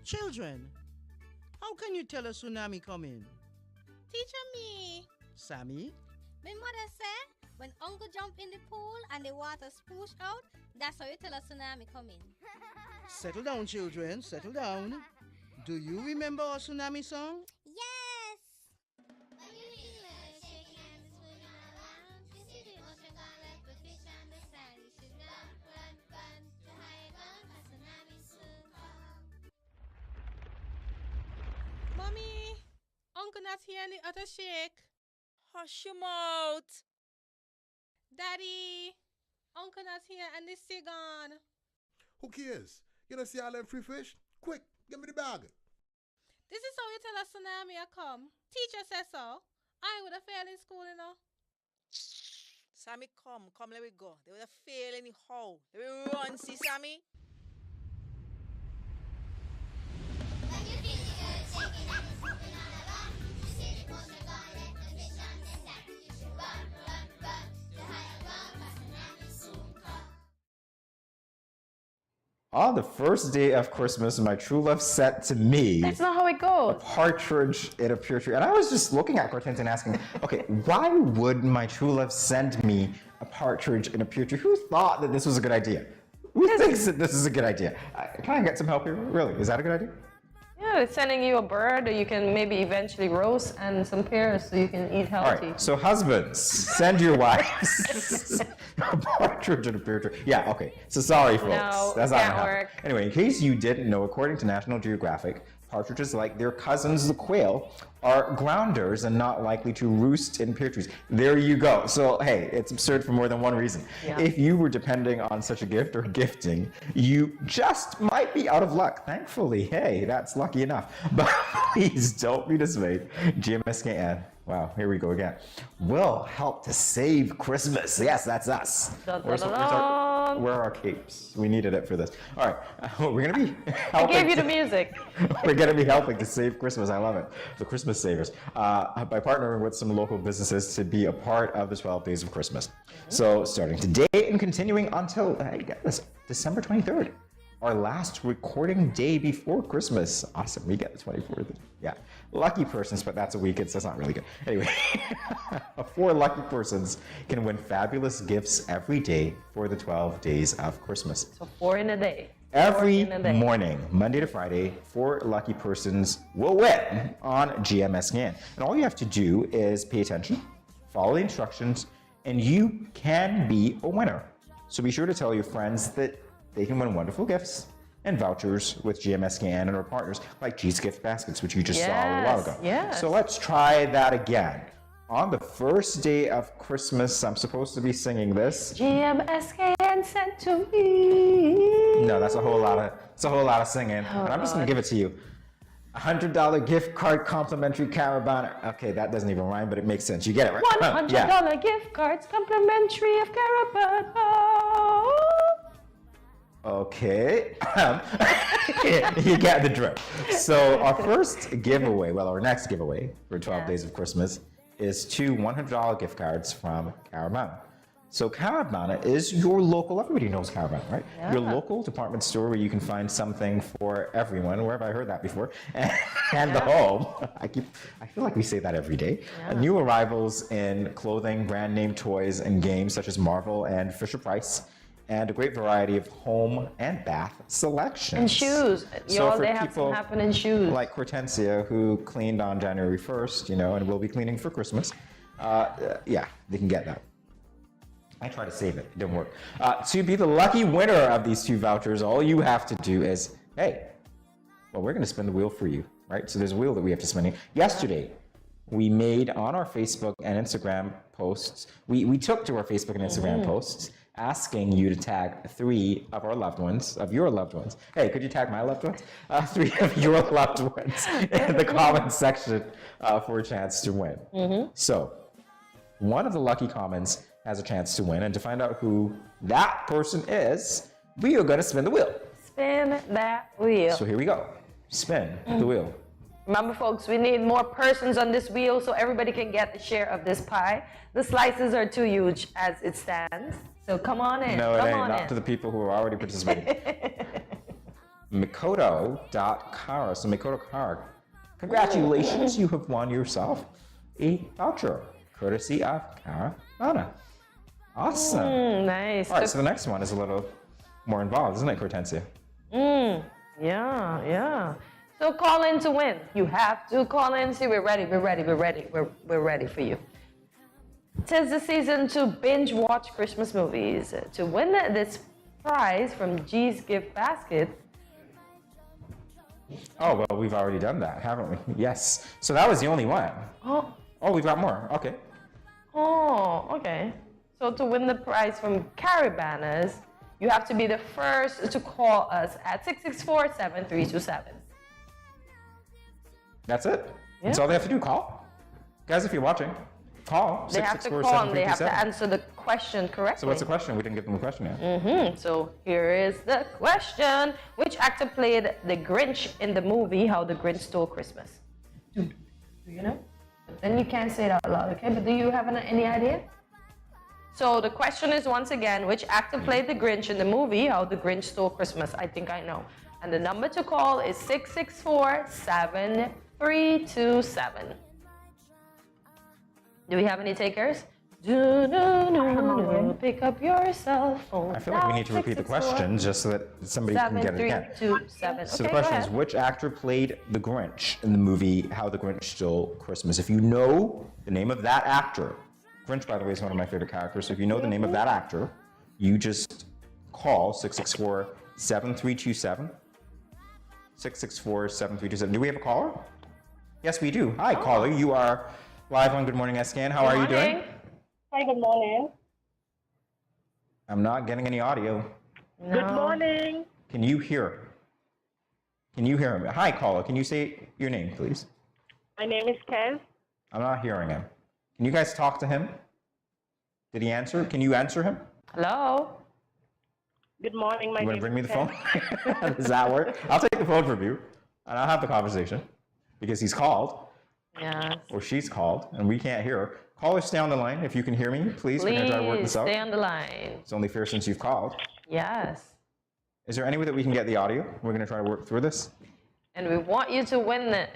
S15: Children, how can you tell a tsunami coming?
S20: Teacher me.
S15: Sammy?
S19: My mother said, when uncle jump in the pool and the water spoosh out, that's how you tell a tsunami coming.
S15: Settle down, children, settle down. Do you remember our tsunami song?
S19: Yes!
S20: Mommy, uncle not here and the other shake.
S21: Hush your mouth.
S20: Daddy, uncle not here and the sea gone.
S22: Who cares? You know, see all them free fish? Quick, give me the bag.
S20: This is how you tell a tsunami a come. Teacher says so. I would have failed in school, you know.
S21: Sammy, come, let me go. They would have failed anyhow. Let me run, see, Sammy?
S2: On the first day of Christmas, my true love sent to me
S3: That's not how it goes.
S2: a partridge in a pear tree. And I was just looking at cartoons and asking, okay, why would my true love send me a partridge in a pear tree? Who thought that this was a good idea? Who thinks that this is a good idea? Can I get some help here? Really, is that a good idea?
S3: Yeah, it's sending you a bird, or you can maybe eventually roast and some pears so you can eat
S2: All
S3: healthy.
S2: right, so husbands, send your wives a partridge in a pear tree. Yeah, okay. So sorry, folks.
S3: No,
S2: That's not
S3: can't
S2: gonna happen.
S3: work.
S2: Anyway, in case you didn't know, according to National Geographic, partridges, like their cousins, the quail, are grounders and not likely to roost in pear trees. There you go. So, hey, it's absurd for more than one reason.
S3: Yeah.
S2: If you were depending on such a gift or gifting, you just might be out of luck. Thankfully, hey, that's lucky enough. But please don't be dismayed. GMSKN. Wow, here we go again. Will help to save Christmas. Yes, that's us. Where are our capes? We needed it for this. All right, we're gonna be helping.
S3: I gave you the music.
S2: We're gonna be helping to save Christmas. I love it. The Christmas savers. By partnering with some local businesses to be a part of the 12 Days of Christmas. So starting today and continuing until, get this, December 23rd. Our last recording day before Christmas. Awesome, we get the 24th. Yeah, lucky persons, but that's a weekend, so that's not really good. Anyway, 4 lucky persons can win fabulous gifts every day for the 12 days of Christmas.
S3: So 4 in a day.
S2: Every morning, Monday to Friday, 4 lucky persons will win on GMSKN. And all you have to do is pay attention, follow the instructions, and you can be a winner. So be sure to tell your friends that they can win wonderful gifts and vouchers with GMSKN and our partners like G's Gift Baskets, which you just saw a little while ago.
S3: Yes.
S2: So let's try that again. On the first day of Christmas, I'm supposed to be singing this.
S3: GMSKN sent to me.
S2: No, that's a whole lot of singing.
S3: Oh,
S2: but I'm just gonna give it to you. $100 gift card, complimentary Caravana. Okay, that doesn't even rhyme, but it makes sense. You get it, right?
S3: $100
S2: Yeah.
S3: gift cards, complimentary of Caravana.
S2: Okay. You get the drift. So our first giveaway, our next giveaway for 12 Days of Christmas is 2 $100 gift cards from Caravana. So Caravana is your local, everybody knows Caravana, right?
S3: Yeah.
S2: Your local department store where you can find something for everyone. Where have I heard that before? And the home. I feel like we say that every day.
S3: Yeah.
S2: New arrivals in clothing, brand name toys, and games such as Marvel and Fisher-Price. And a great variety of home and bath selections.
S3: And shoes. Y'all, they have some happening shoes.
S2: Like Hortensia, who cleaned on January 1st, and will be cleaning for Christmas. Yeah, they can get that. I tried to save it. It didn't work. To be the lucky winner of these 2 vouchers, all you have to do is, we're going to spin the wheel for you, right? So there's a wheel that we have to spin. Yesterday, we made on our Facebook and Instagram posts, we took to our Facebook and Instagram posts, asking you to tag 3 of our loved ones, of your loved ones. Hey, could you tag my loved ones? 3 of your loved ones in the comments section for a chance to win. So, one of the lucky comments has a chance to win, and to find out who that person is, we are going to spin the wheel.
S3: Spin that wheel.
S2: So here we go. Spin the wheel.
S3: Remember, folks, we need more persons on this wheel so everybody can get a share of this pie. The slices are too huge as it stands. So come on in.
S2: No, it
S3: come
S2: ain't.
S3: on
S2: Not
S3: in.
S2: to the people who are already participating. Mikoto.Kara. So Mikoto Kara, congratulations. You have won yourself a voucher, courtesy of Caravana. Awesome.
S3: Nice.
S2: All right, so the next one is a little more involved, isn't it, Hortensia?
S3: Yeah. So call in to win. You have to call in. See, we're ready. We're ready for you. 'Tis the season to binge watch Christmas movies. To win this prize from G's gift basket.
S2: Oh, well, we've already done that, haven't we? Yes. So that was the only one. Oh, we've got more. Okay.
S3: Oh, okay. So to win the prize from Caravana's, you have to be the first to call us at 664-7327.
S2: That's it. That's all they have to do. Call. Guys, if you're watching, call.
S3: They have to call and they have to answer the question correctly.
S2: So what's the question? We didn't give them the question yet.
S3: So here is the question. Which actor played the Grinch in the movie How the Grinch Stole Christmas? Do you know? But then you can't say it out loud, okay? But do you have any idea? So the question is once again, which actor played the Grinch in the movie How the Grinch Stole Christmas? I think I know. And the number to call is 664-7327. Do we have any takers? Pick up your cell phone.
S2: I feel like we need to repeat the question just so that somebody can get it again.
S3: 7327.
S2: So the question is, which actor played the Grinch in the movie How the Grinch Stole Christmas? If you know the name of that actor, Grinch, by the way, is one of my favorite characters. So if you know the name of that actor, you just call 664-7327. 664-7327. Do we have a caller? Yes, we do. Hi, caller. You are live on Good Morning SKN. How are you doing?
S16: Hi, good morning.
S2: I'm not getting any audio.
S16: No. Good morning.
S2: Can you hear? Can you hear him? Hi, caller. Can you say your name, please?
S16: My name is Kev.
S2: I'm not hearing him. Can you guys talk to him? Did he answer? Can you answer him?
S3: Hello?
S16: Good morning. My
S2: You want
S16: name
S2: to bring me
S16: is
S2: the phone? Does that work? I'll take the phone from you, and I'll have the conversation, because he's called.
S3: Yeah.
S2: Or she's called, and we can't hear her. Caller, stay on the line. If you can hear me, please, we're going to try to work this out.
S3: Stay on the line.
S2: It's only fair since you've called.
S3: Yes.
S2: Is there any way that we can get the audio? We're going to try to work through this.
S3: And we want you to win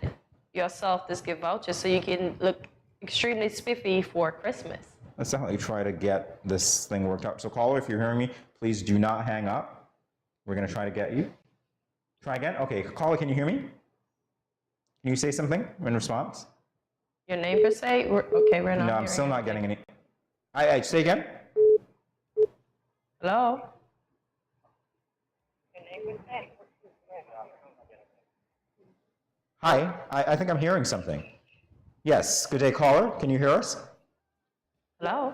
S3: yourself this gift voucher so you can look extremely spiffy for Christmas.
S2: Let's definitely try to get this thing worked out. So caller, if you're hearing me, please do not hang up. We're going to try to get you. Try again? Okay, caller, can you hear me? Can you say something in response?
S3: Your name per se? We're not.
S2: No, I'm still not getting any. I say again?
S3: Hello?
S2: Hi, I think I'm hearing something. Yes, good day, caller. Can you hear us?
S3: Hello?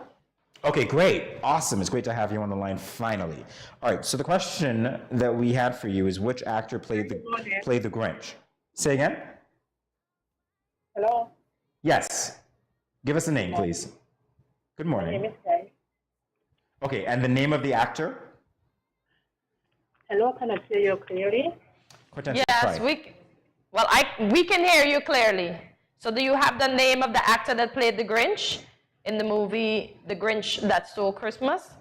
S2: Okay, great. Awesome. It's great to have you on the line finally. All right, so the question that we had for you is which actor played the Grinch? Say again?
S16: Hello?
S2: Yes. Give us a name, please. Good morning.
S16: My name is Kev.
S2: Okay, and the name of the actor?
S16: Hello, can I hear you clearly?
S3: Yes, we can hear you clearly. So do you have the name of the actor that played the Grinch? in the movie The Grinch That Stole Christmas?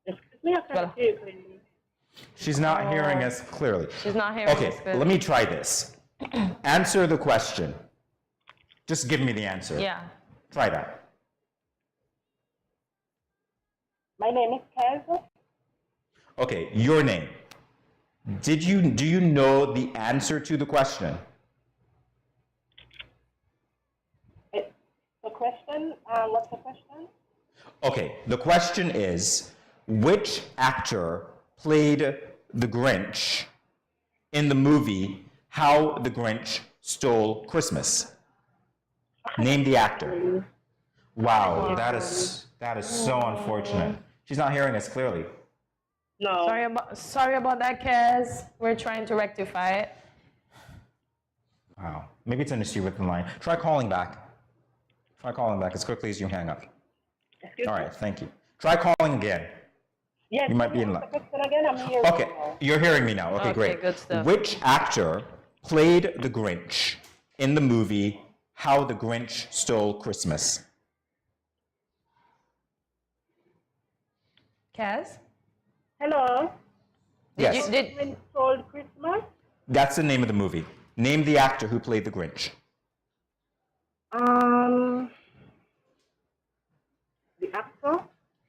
S16: Excuse me, I can't hear you clearly.
S2: She's not hearing us clearly.
S3: She's not hearing
S2: Okay,
S3: us clearly.
S2: let me try this. Answer the question. Just give me the answer.
S3: Yeah.
S2: Try that.
S16: My name is Kez.
S2: Okay, your name. Do you know the answer to the question?
S16: The question, what's the question?
S2: Okay, the question is, which actor played the Grinch in the movie How the Grinch Stole Christmas? Name the actor. Wow, that is so unfortunate. She's not hearing us clearly.
S16: No.
S3: Sorry about that, Kaz. We're trying to rectify it.
S2: Wow, maybe it's an issue with the line. Try calling back. Try calling back as quickly as you hang up.
S16: Excuse
S2: All
S16: me?
S2: right, thank you. Try calling again.
S16: Yes.
S2: You might be in line.
S16: The question again, I'm hearing
S2: Okay,
S16: you now.
S2: you're hearing me now. Okay, great.
S3: good stuff.
S2: Which actor played the Grinch in the movie How the Grinch Stole Christmas?
S3: Kaz?
S16: Hello.
S2: Yes.
S16: Grinch Stole Christmas?
S2: That's the name of the movie. Name the actor who played the Grinch.
S16: The actor?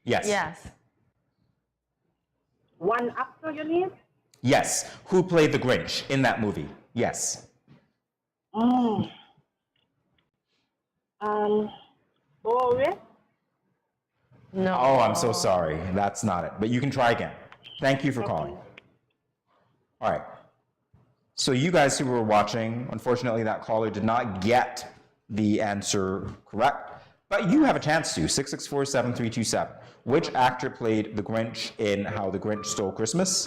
S2: Yes.
S3: Yes.
S16: One actor you need?
S2: Yes. Who played the Grinch in that movie? Yes.
S16: Boris?
S3: No.
S2: Oh, I'm so sorry. That's not it. But you can try again. Thank you for calling. All right. So you guys who were watching, unfortunately, that caller did not get the answer correct. But you have a chance to. 664-7327. Which actor played the Grinch in How the Grinch Stole Christmas?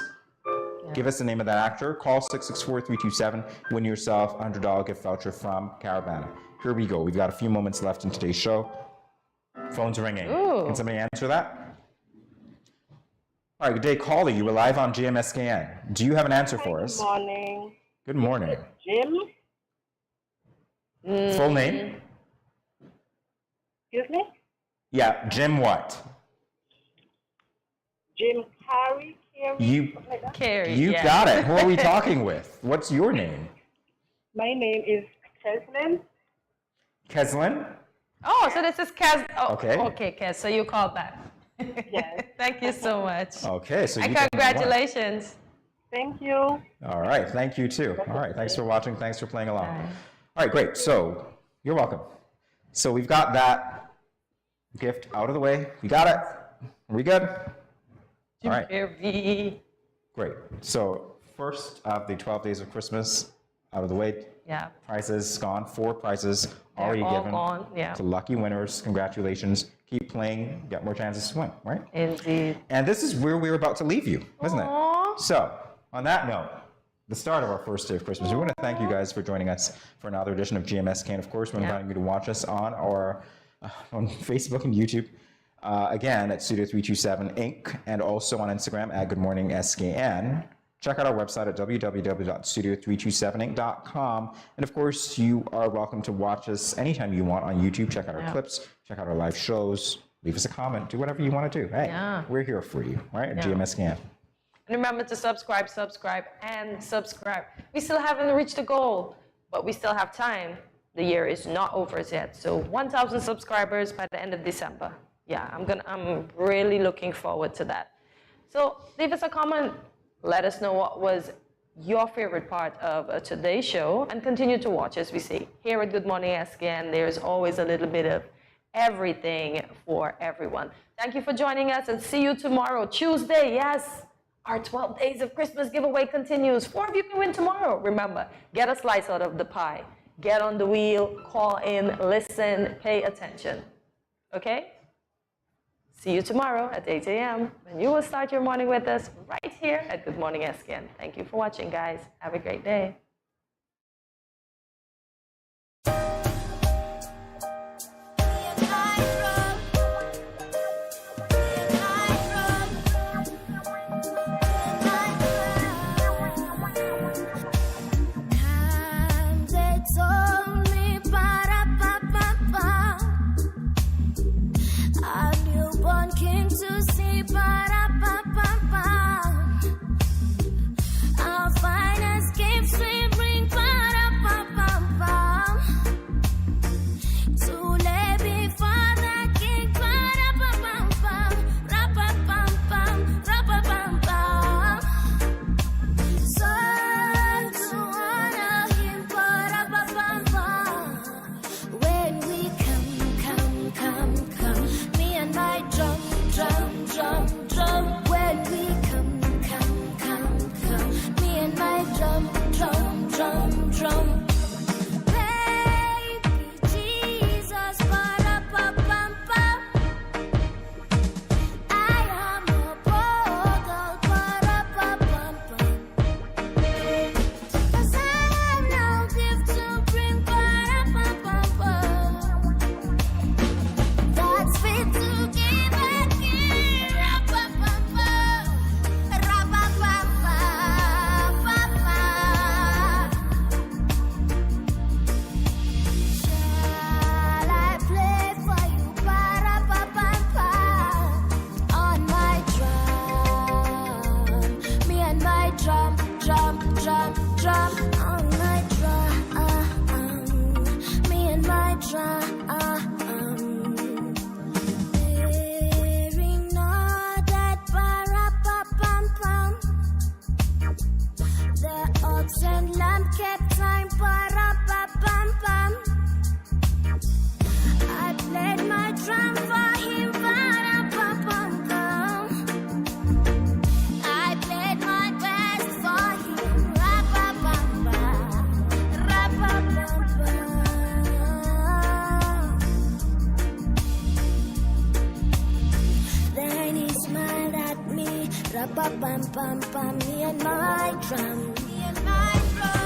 S2: Give us the name of that actor. Call 664-327. Win yourself a $100 gift voucher from Caravana. Here we go. We've got a few moments left in today's show. Phone's ringing.
S3: Ooh.
S2: Can somebody answer that? All right, good day, caller. You were live on GMSKN. Do you have an answer for us?
S16: Good morning.
S2: Good morning.
S16: Jim?
S2: Full name?
S16: Excuse me?
S2: Yeah, Jim what?
S16: Jim Carrey?
S2: You,
S16: something like that?
S3: Carrie.
S2: you
S3: yeah.
S2: got it. Who are we talking with? What's your name?
S16: My name is Keslin.
S2: Keslin?
S3: Oh, so this is Kaz. Oh,
S2: Okay.
S3: Okay, Kaz. So you called back.
S16: Yes.
S3: Thank you so much.
S2: Okay, so
S3: And
S2: you can-
S3: congratulations.
S16: Thank you.
S2: All right, thank you too. All right, thanks for watching. Thanks for playing along. All right, great. So you're welcome. So we've got that gift out of the way. We got it. Are we good? All right.
S3: Very.
S2: Great. So first of the 12 days of Christmas out of the way.
S3: Yeah.
S2: Prizes gone. 4 prizes
S3: They're
S2: already
S3: all
S2: given
S3: gone, yeah.
S2: to lucky winners. Congratulations. Keep playing. Get more chances to win, right?
S3: Indeed.
S2: And this is where we're about to leave you, isn't it? So on that note, the start of our first day of Christmas, we want to thank you guys for joining us for another edition of GMSK. And of course, we're inviting you to watch us on our on Facebook and YouTube. Again, at Studio 327 Inc. and also on Instagram at Good Morning SKN. Check out our website at www.studio327inc.com. And of course, you are welcome to watch us anytime you want on YouTube. Check out our clips, check out our live shows, leave us a comment, do whatever you want to do. Hey, we're here for you, right? At GMSKN.
S3: And remember to subscribe. We still haven't reached the goal, but we still have time. The year is not over yet. So 1,000 subscribers by the end of December. Yeah, I'm really looking forward to that. So leave us a comment. Let us know what was your favorite part of today's show, and continue to watch. As we say here at Good Morning SKN, there's always a little bit of everything for everyone. Thank you for joining us, and see you tomorrow, Tuesday. Yes, our 12 days of Christmas giveaway continues. 4 of you can win tomorrow. Remember, get a slice out of the pie. Get on the wheel, call in, listen, pay attention. Okay? See you tomorrow at 8 a.m. when you will start your morning with us right here at Good Morning SKN. Thank you for watching, guys. Have a great day.
S6: pam pam pam, me and my drum, me and my drum.